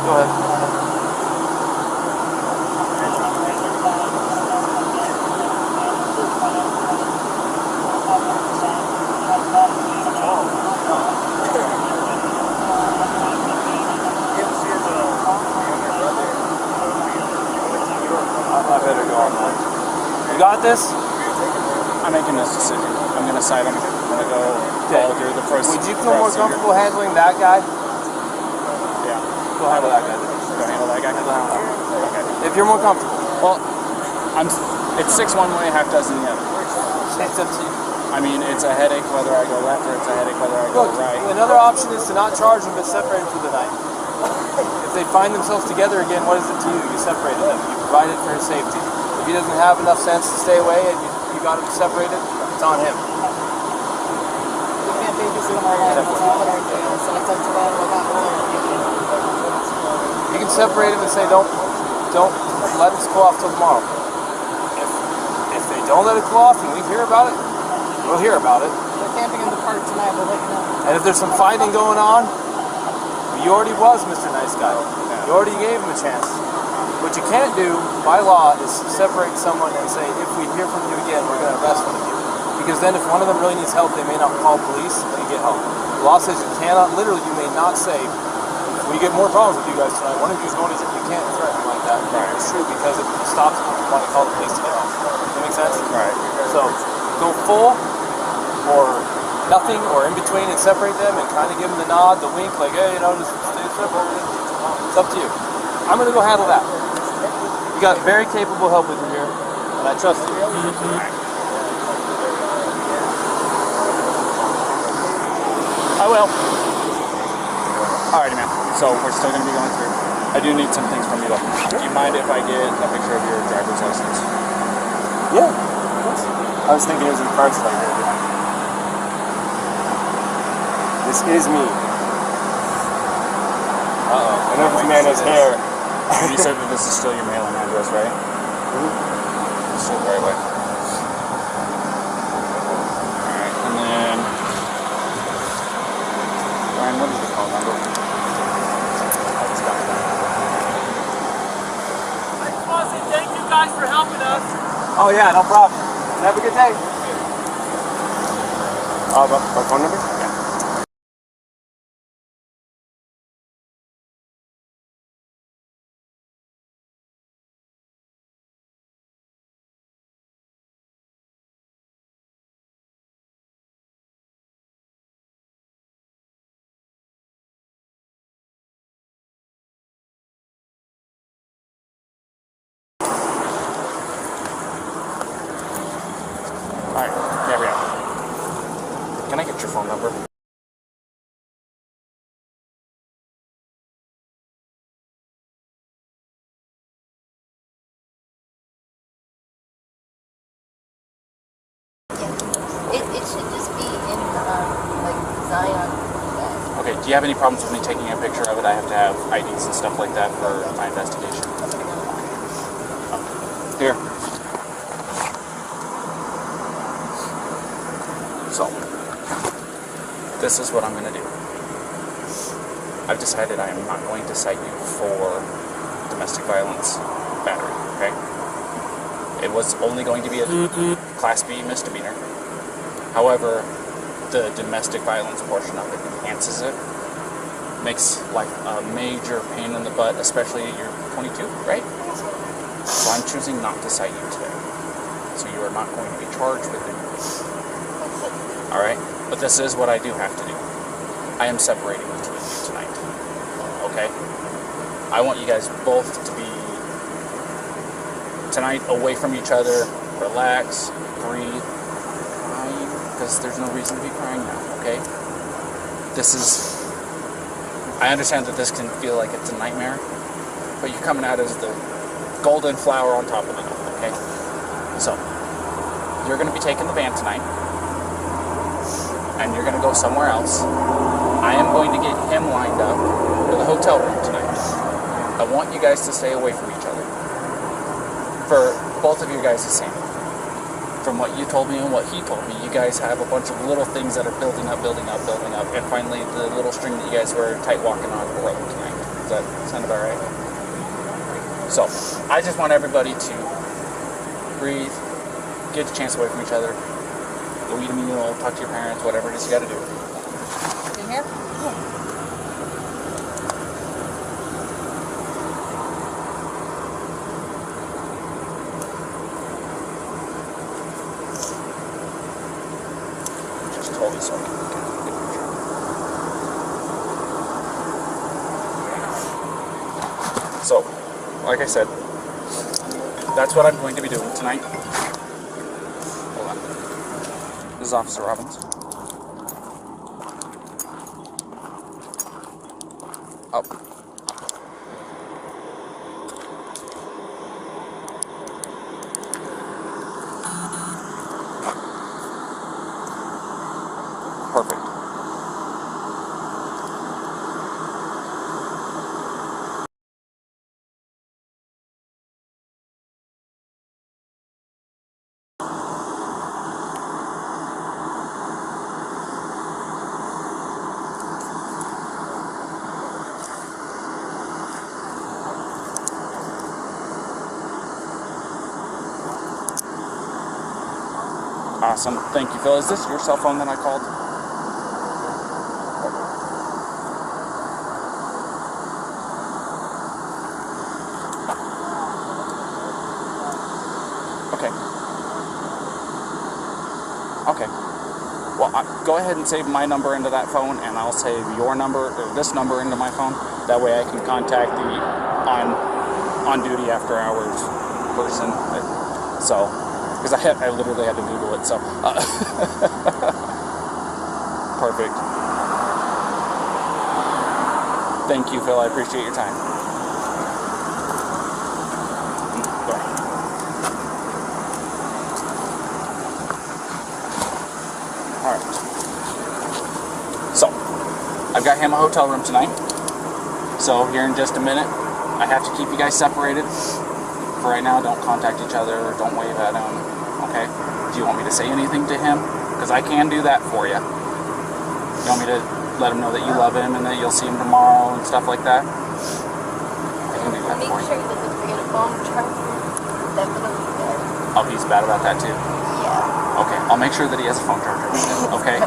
Go ahead. I better go on that. You got this? I'm making this decision. I'm going to cite him. I'm going to go follow through the first. Would you feel more comfortable handling that guy? Yeah. Go handle that guy. Go handle that guy? Okay. If you're more comfortable. Well, it's 6 one way, half dozen the other. It's up to you. I mean, it's a headache whether I go left or it's a headache whether I go Look, right. another option is to not charge them but separate them for the night. If they find themselves together again, what is it to you? You separated them. You provided for his safety. If he doesn't have enough sense to stay away and you got him separated, it's on him. We can't babysit him all night unless we put our jail, so it's up to them. You can separate him and say, don't let him cool off till tomorrow. If they don't let it cool off and we hear about it, we'll hear about it. We're camping in the park tonight, we'll let you know. And if there's some fighting going on, you already was Mr. Nice Guy. You already gave him a chance. What you can't do, by law, is separate someone and say, if we hear from you again, we're going to arrest one of you. Because then if one of them really needs help, they may not call police and get help. The law says you cannot, literally, you may not say, we get more problems with you guys tonight. One of you is going to jail. You can't threaten like that. Right. It's true because it stops them from wanting to call the police to get help. Does that make sense? Right. So go full or nothing or in between and separate them and kind of give them the nod, the wink, like, hey, just stay separated. It's up to you. I'm going to go handle that. You got very capable help with you here, and I trust you. I will. Alrighty, man. So we're still going to be going through. I do need some things from you, though. Do you mind if I get a picture of your driver's license? Yeah, of course. I was thinking it was in parts like that. This is me. Uh-oh. I know this man has hair. You said that this is still your mailing address, right? Mm-hmm. Still the right way. Alright, and then... Ryan, what is your phone number? Thank you guys for helping us. Oh yeah, no problem. Have a good day. My phone number? Yeah. Alright, there we go. Can I get your phone number? Zion bag. Okay, do you have any problems with me taking a picture of it? I have to have IDs and stuff like that for my investigation. Here. So, this is what I'm going to do. I've decided I am not going to cite you for domestic violence battery, okay? It was only going to be a Class B misdemeanor. However, the domestic violence portion of it enhances it. Makes life a major pain in the butt, especially you're 22, right? So I'm choosing not to cite you today. So you are not going to be charged with anything. Alright? But this is what I do have to do. I am separating the two of you tonight. Okay? I want you guys both to be tonight away from each other, relax, breathe, crying, because there's no reason to be crying now, okay? This is, I understand that this can feel like it's a nightmare, but you're coming out as the golden flower on top of it, okay? So, you're going to be taking the van tonight, and you're going to go somewhere else. I am going to get him lined up for the hotel room tonight. I want you guys to stay away from each other. For both of you guys the same. From what you told me and what he told me, you guys have a bunch of little things that are building up, and finally the little string that you guys were tight walking on broke tonight. Does that sound about right? So, I just want everybody to breathe, get a chance away from each other, go eat a meal, talk to your parents, whatever it is you gotta do. In here? Just told me so. So, like I said, that's what I'm going to be doing tonight. Hold on. This is Officer Robbins. Oh. Perfect. Awesome. Thank you, Phil. Is this your cell phone that I called? Okay. Okay. Well, go ahead and save my number into that phone, and I'll save your number, or this number, into my phone. That way I can contact the on duty after hours person. So, because I literally had to Google it, so. Perfect. Thank you, Phil. I appreciate your time. Alright. So, I've got him a hotel room tonight. So, here in just a minute, I have to keep you guys separated. For right now, don't contact each other, don't wave at him, okay? Do you want me to say anything to him? Because I can do that for you. You want me to let him know that you love him and that you'll see him tomorrow and stuff like that? I can do that Make for sure you. he doesn't forget a phone charger. Definitely there. Oh, he's bad about that too? Yeah. Okay, I'll make sure that he has a phone charger, okay?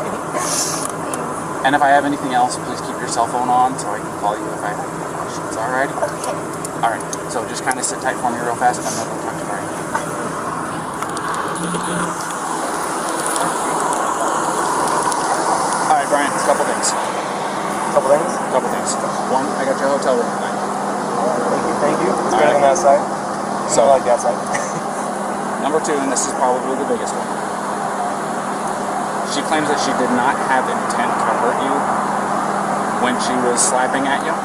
And if I have anything else, please keep your cell phone on so I can call you if I have any questions, alrighty? Okay. Alright, so just kind of sit tight for me real fast and I'm going to talk to Brian. Alright, Brian, a couple things. Couple things. One, I got your hotel room tonight. Thank you. It's better than that side. So, I like that side. number two, and this is probably the biggest one. She claims that she did not have intent to hurt you when she was slapping at you.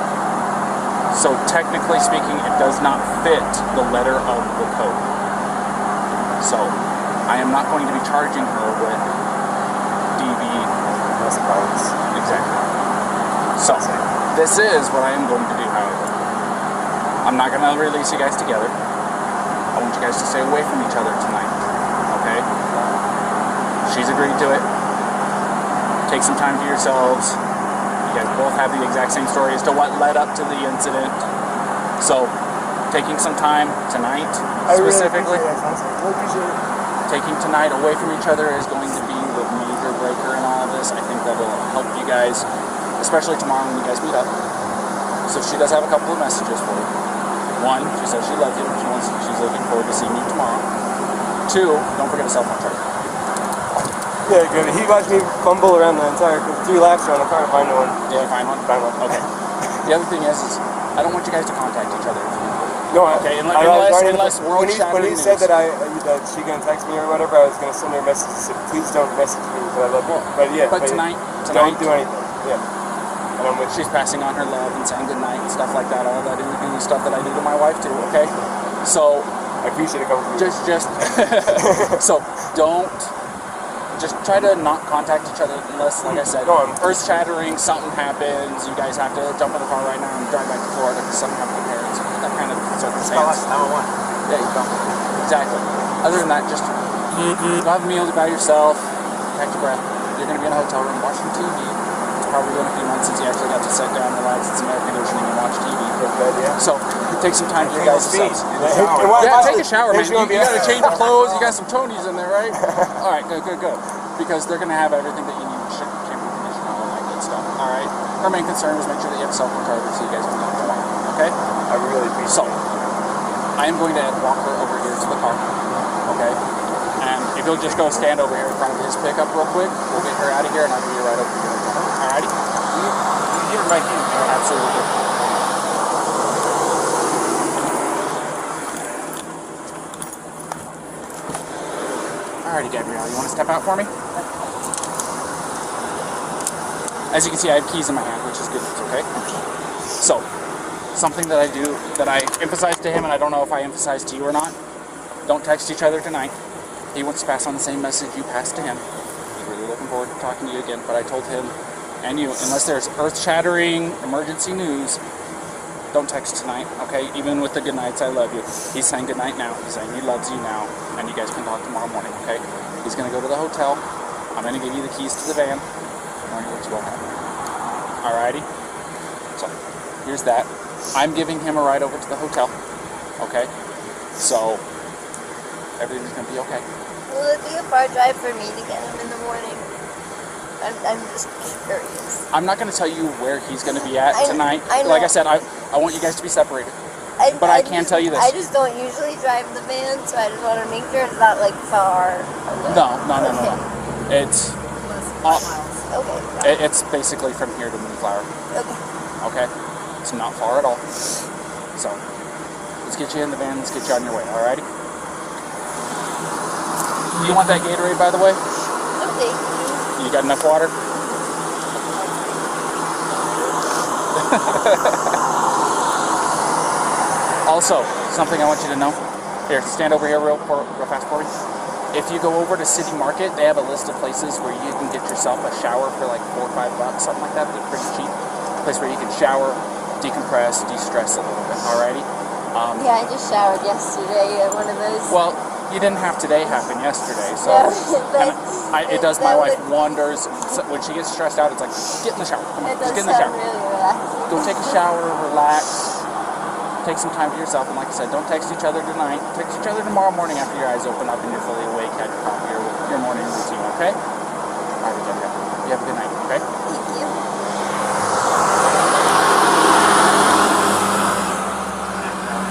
So technically speaking, it does not fit the letter of the code. So I am not going to be charging her with DV domestic violence. Exactly. So, this is what I am going to do, however. I'm not going to release you guys together. I want you guys to stay away from each other tonight. Okay? She's agreed to it. Take some time to yourselves. You guys both have the exact same story as to what led up to the incident. So, taking some time tonight, specifically, taking tonight away from each other is going to be the major breaker in all of this. I think that will help you guys, especially tomorrow when you guys meet up. So she does have a couple of messages for you. One, she says she loves you. She's looking forward to seeing you tomorrow. Two, don't forget a cell phone charger. Yeah, good. He watched me fumble around the entire 3 laps around the car to find one. Did you find one? Find one. Okay. The other thing is I don't want you guys to contact each other. No, okay, unless world shattering when he news. said that she gonna text me or whatever, I was gonna send her a message that said, please don't message me, but I love you. But yeah, but tonight, don't do anything. Yeah. And I'm with she's passing on her love and saying goodnight and stuff like that. All that is stuff that I do to my wife too. Okay, so I appreciate it coming from you. Just so don't. Just try to not contact each other unless, like I said, earth shattering, something happens, you guys have to jump in the car right now and drive back to Florida because something happened to parents, that kind of circumstance. Yeah, you don't. Exactly. Other than that, just go have a meal by yourself, catch your breath. You're going to be in a hotel room watching TV. It's probably been a few months since you actually got to sit down, relax, it's some air conditioning and watch TV. So take some time for you guys to yeah, take a shower, man. You got to change of clothes. You got some Tonys in there, right? All right, good. Because they're going to have everything that you need, shampoo, conditioner, all that good stuff. All right. Our main concern is make sure that you have a cell phone charger so you guys can go tomorrow. Okay? I really appreciate it. I am going to walk her over here to the car. Okay? And if you'll just go stand over here in front of his pickup real quick, we'll get her out of here and I'll be right over here. All righty? Give her my key. Absolutely. Alrighty, Gabrielle, you want to step out for me? As you can see, I have keys in my hand, which is good news, okay? So, something that I do, that I emphasize to him, and I don't know if I emphasize to you or not, don't text each other tonight. He wants to pass on the same message you passed to him. He's really looking forward to talking to you again, but I told him and you, unless there's earth-shattering emergency news, don't text tonight, okay? Even with the good nights, I love you. He's saying good night now. He's saying he loves you now, and you guys can talk tomorrow morning, okay? He's going to go to the hotel. I'm going to give you the keys to the van. Tomorrow you won't have it. Alrighty? So, here's that. I'm giving him a ride over to the hotel, okay? So, everything's going to be okay. Will it be a far drive for me to get him in the morning? I'm just curious. I'm not going to tell you where he's going to be at tonight. I know. Like I said, I want you guys to be separated. But I can tell you this. I just don't usually drive the van, so I just want to make sure it's not like far away. No. It's okay. It's basically from here to Moonflower. Okay. Okay? It's not far at all. So, let's get you in the van. Let's get you on your way. Alrighty? You want that Gatorade, by the way? Okay. You got enough water? Also, something I want you to know. Here, stand over here real fast for me. If you go over to City Market, they have a list of places where you can get yourself a shower for like $4 or $5, something like that. They're pretty cheap. A place where you can shower, decompress, de-stress a little bit. Alrighty? Yeah, I just showered yesterday at one of those. Well, you didn't have today happen yesterday, so it does my wife wonders. When she gets stressed out, it's like, get in the shower. Come on, just get in the shower. Really relaxing. Go take a shower, relax, take some time for yourself, and like I said, don't text each other tonight. Text each other tomorrow morning after your eyes open up and you're fully awake, had your coffee or your morning routine, okay? All right, you have a good night, okay? Thank you.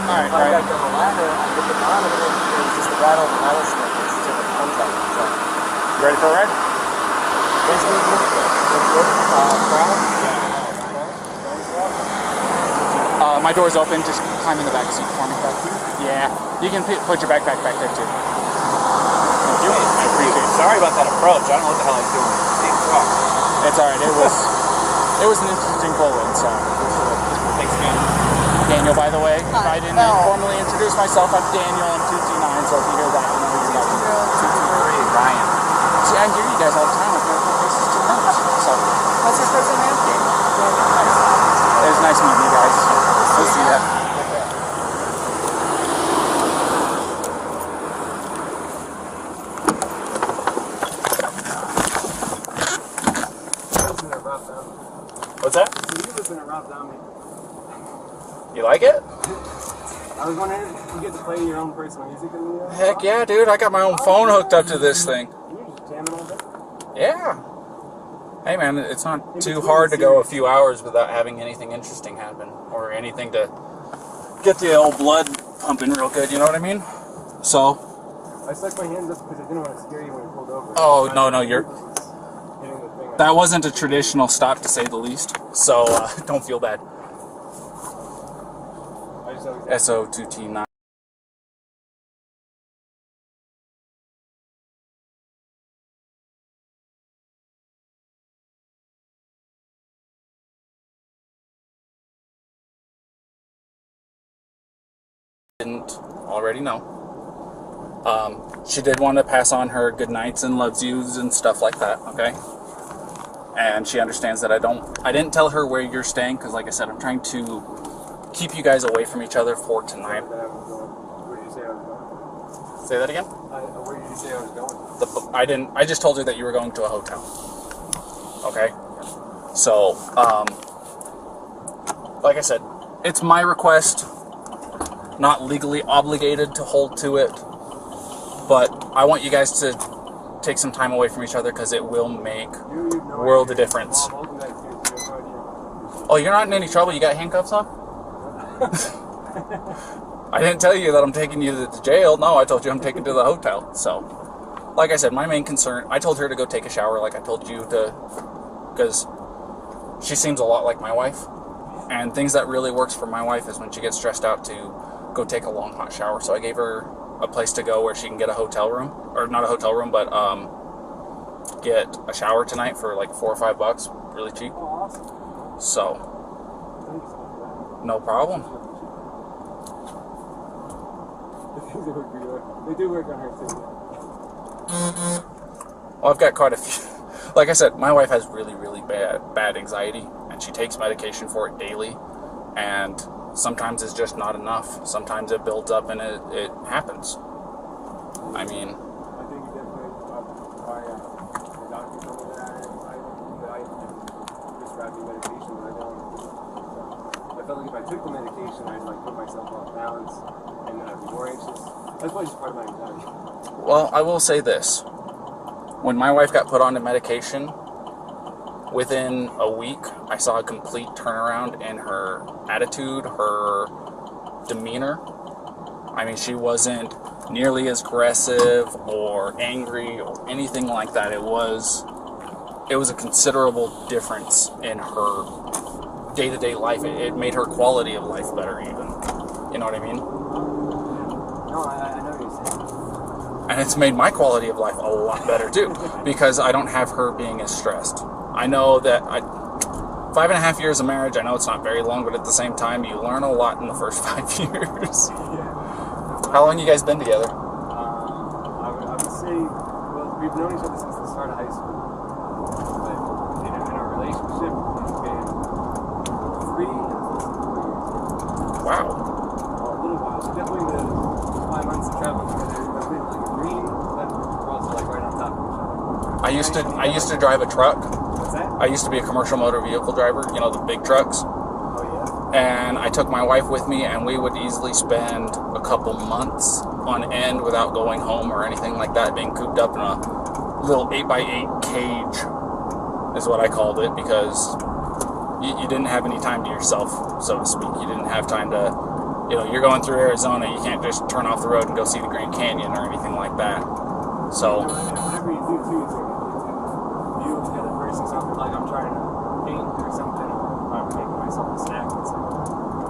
All right. I got to the ladder, I get the monitor, and it was just the rattle of the rattlesnake. It's just a contact. So, You ready for a ride? My door's open. Just climb in the back seat for me. Yeah. You can put your backpack back there too. Thank you. I appreciate it. Sorry about that approach. I don't know what the hell I was doing. It's all right. It was an interesting pull-in. So. Thanks again. Daniel, by the way, if I didn't formally introduce myself, I'm Daniel. I'm 229. So if you hear that, you know you're 223. Ryan. See, I hear you guys all the time. I've never put faces to names. So What's that? You listen to Rob Zombie. You like it? I was wondering if you get to play your own personal music in the Heck yeah, dude. I got my own phone hooked up to this thing. You're just jamming all day? Yeah. Hey, man, it's not too hard to go a few hours without having anything interesting happen or anything to get the old blood pumping real good, you know what I mean? So. I stuck my hands up because I didn't want to scare you when you pulled over. Oh, no, you're... That wasn't a traditional stop, to say the least. So, don't feel bad. SO2T9. Didn't already know. She did want to pass on her good nights and loves yous and stuff like that, okay? And she understands that I didn't tell her where you're staying because, like I said, I'm trying to keep you guys away from each other for tonight. Where did you say I was going? Say that again? Where did you say I was going? I just told her that you were going to a hotel. Okay? So, like I said, it's my request, not legally obligated to hold to it, but I want you guys to take some time away from each other because it will make world of difference. Oh, you're not in any trouble? You got handcuffs on? I didn't tell you that I'm taking you to the jail. No, I told you I'm taking you to the hotel. So, like I said, my main concern, I told her to go take a shower like I told you to, because she seems a lot like my wife. And things that really works for my wife is when she gets stressed out to go take a long hot shower. So I gave her a place to go where she can get a hotel room, or not a hotel room, but get a shower tonight for like $4 or $5, really cheap. So, no problem. They do work on her too. Well, I've got quite a few. Like I said, my wife has really, really bad anxiety, and she takes medication for it daily, and sometimes it's just not enough. Sometimes it builds up and it happens. I mean, I think definitely the doctor told me that I prescribed me medication, but I don't want to. So I felt like if I took the medication, I'd like put myself off balance and I'd be more anxious. That's why it's part of my anxiety. well, I will say this. When my wife got put on the medication, within a week, I saw a complete turnaround in her attitude, her demeanor. I mean, she wasn't nearly as aggressive or angry or anything like that. It was a considerable difference in her day-to-day life. It made her quality of life better even. You know what I mean? No, I know what you're saying. And it's made my quality of life a lot better too, because I don't have her being as stressed. I know that 5.5 years of marriage, I know it's not very long, but at the same time, you learn a lot in the first 5 years. How long you guys been together? I would say, well, we've known each other since the start of high school. But in our relationship, it's been 3 years. Wow. Well, a little while. Definitely the 5 months of traveling together. It's been like a dream, but we're also like right on top of each other. I used to drive a truck. What's that? I used to be a commercial motor vehicle driver, you know, the big trucks. Oh, yeah? And I took my wife with me, and we would easily spend a couple months on end without going home or anything like that, being cooped up in a little 8x8 cage, is what I called it, because you didn't have any time to yourself, so to speak. You didn't have time to, you know, you're going through Arizona, you can't just turn off the road and go see the Grand Canyon or anything like that. So, whatever you do, too, it's you and the other person, something like I'm trying to paint or something, or I'm making myself a snack. It's like,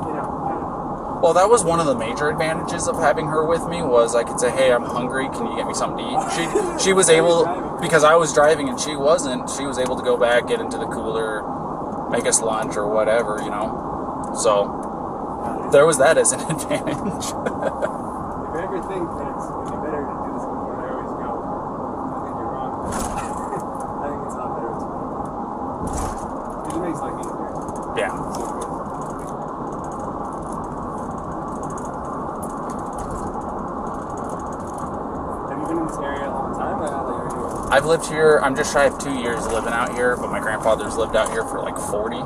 you know, well, that was one of the major advantages of having her with me, was I could say, hey, I'm hungry, can you get me something to eat? She was able, because I was driving and she wasn't, she was able to go back, get into the cooler, make us lunch or whatever, you know. So, there was that as an advantage. if you ever think that it'd be better to do this before I always go, I think you're wrong. I think it's a lot better to it just makes life easier. Yeah. Have you been in this area a long time? Or are you I've lived here, I'm just shy of 2 years living out here, but my grandfather's lived out here for like 40.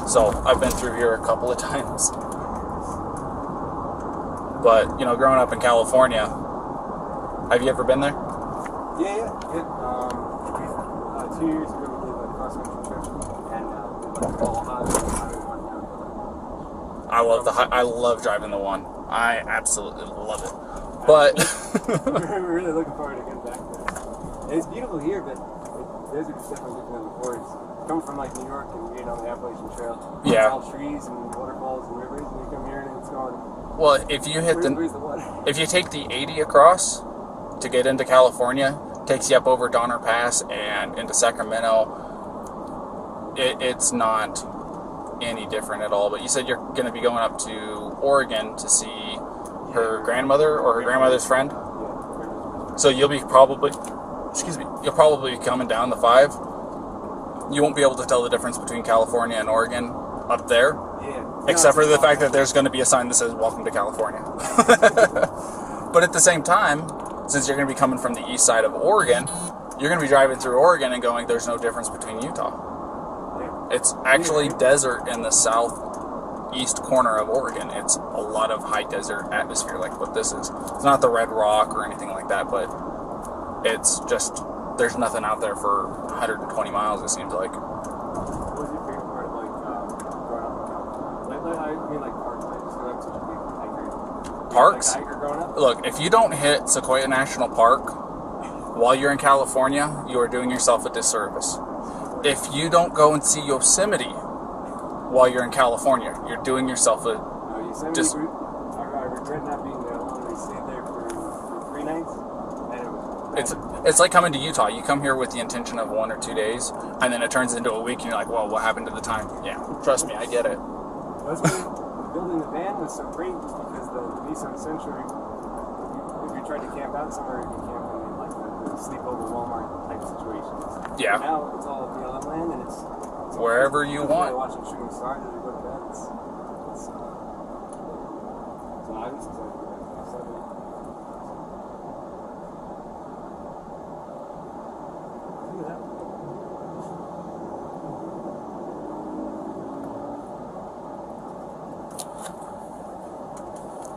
So I've been through here a couple of times. But, you know, growing up in California, have you ever been there? Yeah. 2 years ago we did a cross-country trip, and I love driving the one. I absolutely love it. But we're really looking forward to getting back there. And it's beautiful here, but the desert is definitely different than before. It's coming from like New York and being on the Appalachian Trail. Yeah. It's all trees and waterfalls and rivers, and you come here and it's going. well, if you hit Where's the water? if you take the 80 across to get into California, takes you up over Donner Pass and into Sacramento. It's not any different at all. But you said you're going to be going up to Oregon to see her grandmother or her grandmother's friend. So you'll be probably, you'll probably be coming down the 5. You won't be able to tell the difference between California and Oregon up there. Yeah. Except for the fact that there's going to be a sign that says "Welcome to California." But at the same time, since you're going to be coming from the east side of Oregon, you're going to be driving through Oregon and going, "There's no difference between Utah." It's actually desert in the southeast corner of Oregon. It's a lot of high desert atmosphere like what this is. It's not the Red Rock or anything like that, but it's just, there's nothing out there for 120 miles, it seems like. What was your favorite part of like growing up in California? I mean like parks, like just because I'm such a big hiker. Parks? Like hiker growing up? Look, if you don't hit Sequoia National Park while you're in California, you are doing yourself a disservice. If you don't go and see Yosemite while you're in California, you're doing yourself a Yosemite, I regret not being there alone. We stayed there for 3 nights, and it was It's like coming to Utah. You come here with the intention of 1 or 2 days, and then it turns into a week, and you're like, well, what happened to the time? Yeah, trust me, I get it. That's why building the van was so great, because the Nissan Sentra, if you tried to camp out somewhere, you can camp in like the sleepover Walmart type situations. Yeah. Now it's all BLM land, and it's Wherever you want. Watching shooting stars as we go to bed. So I was excited to go to Yosemite. Look at that.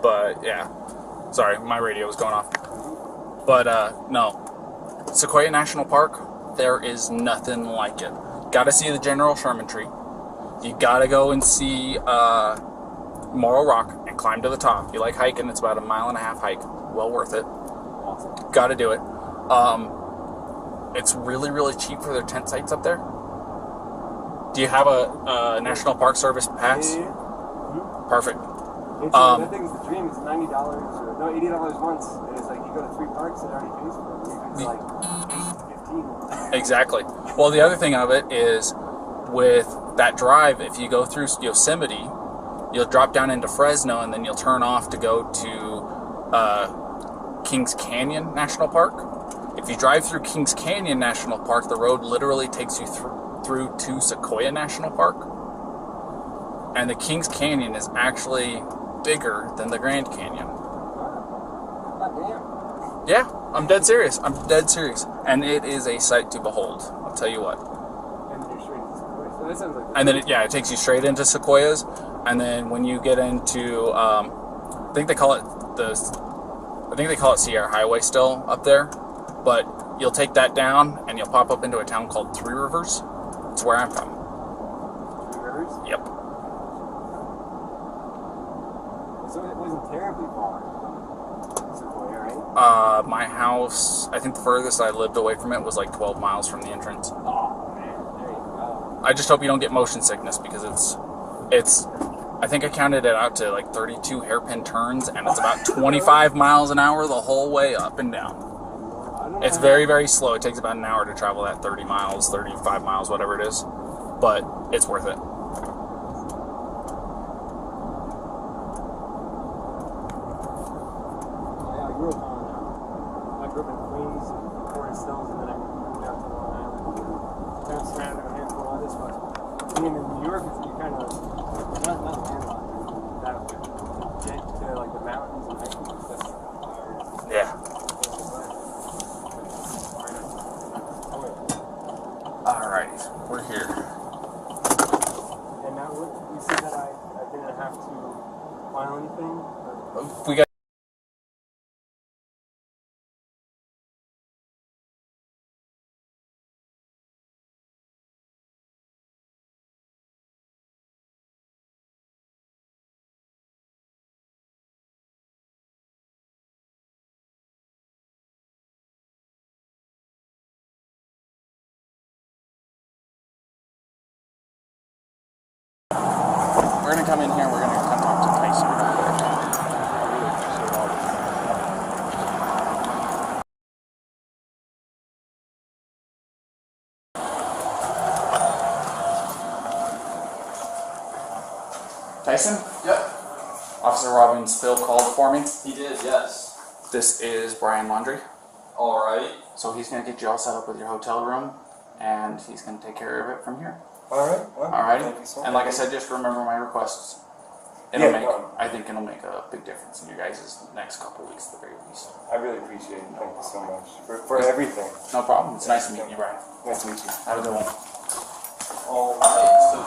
But yeah, sorry, my radio was going off. But no, Sequoia National Park, there is nothing like it. Gotta see the General Sherman tree. You gotta go and see Morro Rock and climb to the top. If you like hiking, it's about a 1.5 mile hike. Well worth it. Awesome. Gotta do it. It's really, really cheap for their tent sites up there. Do you have a National Park Service pass? Yeah. Perfect. It's, that thing's the dream. It's $90 or no, $80 once. And it's like you go to 3 parks and it already pays for it. It's like 8 to 15. Exactly. Well, the other thing of it is with that drive, if you go through Yosemite, you'll drop down into Fresno and then you'll turn off to go to Kings Canyon National Park. If you drive through Kings Canyon National Park, the road literally takes you through to Sequoia National Park. And the Kings Canyon is actually bigger than the Grand Canyon. Yeah, I'm dead serious. And it is a sight to behold. I'll tell you what. And then it takes you straight into Sequoias. And then when you get into, I think they call it Sierra Highway still up there. But you'll take that down and you'll pop up into a town called 3 Rivers. It's where I'm from. 3 Rivers? Yep. So it wasn't terribly far from Sequoia, right? My house, I think the furthest I lived away from it was like 12 miles from the entrance. Oh, man. There you go. I just hope you don't get motion sickness because it's I think I counted it out to like 32 hairpin turns and it's about 25 miles an hour the whole way up and down. It's very, very slow. It takes about an hour to travel that 30 miles, 35 miles, whatever it is. But it's worth it. I grew up in Queens and Forest Hills, and then I moved out to Long Island. Kind of surrounded a handful of other spots. I mean, in New York, you kind of not landlocked. That to get to like the mountains and hiking, that's Yeah. Alrighty, we're here. And now, you see that I didn't have to file anything? We got. We're gonna come in here and we're gonna come talk to Tyson real quick. Tyson? Yep. Officer Robbins Phil called for me. He did, yes. This is Brian Laundrie. Alright. So he's gonna get you all set up with your hotel room and he's gonna take care of it from here. Alright. Well, Alrighty? thank you so And much. like I said, just remember my requests. I think it'll make a big difference in your guys' next couple weeks at the very least. I really appreciate it. Thank you so much for everything. No problem. It's nice meeting you, Brian. Nice to meet you. Have a good one. Alright, so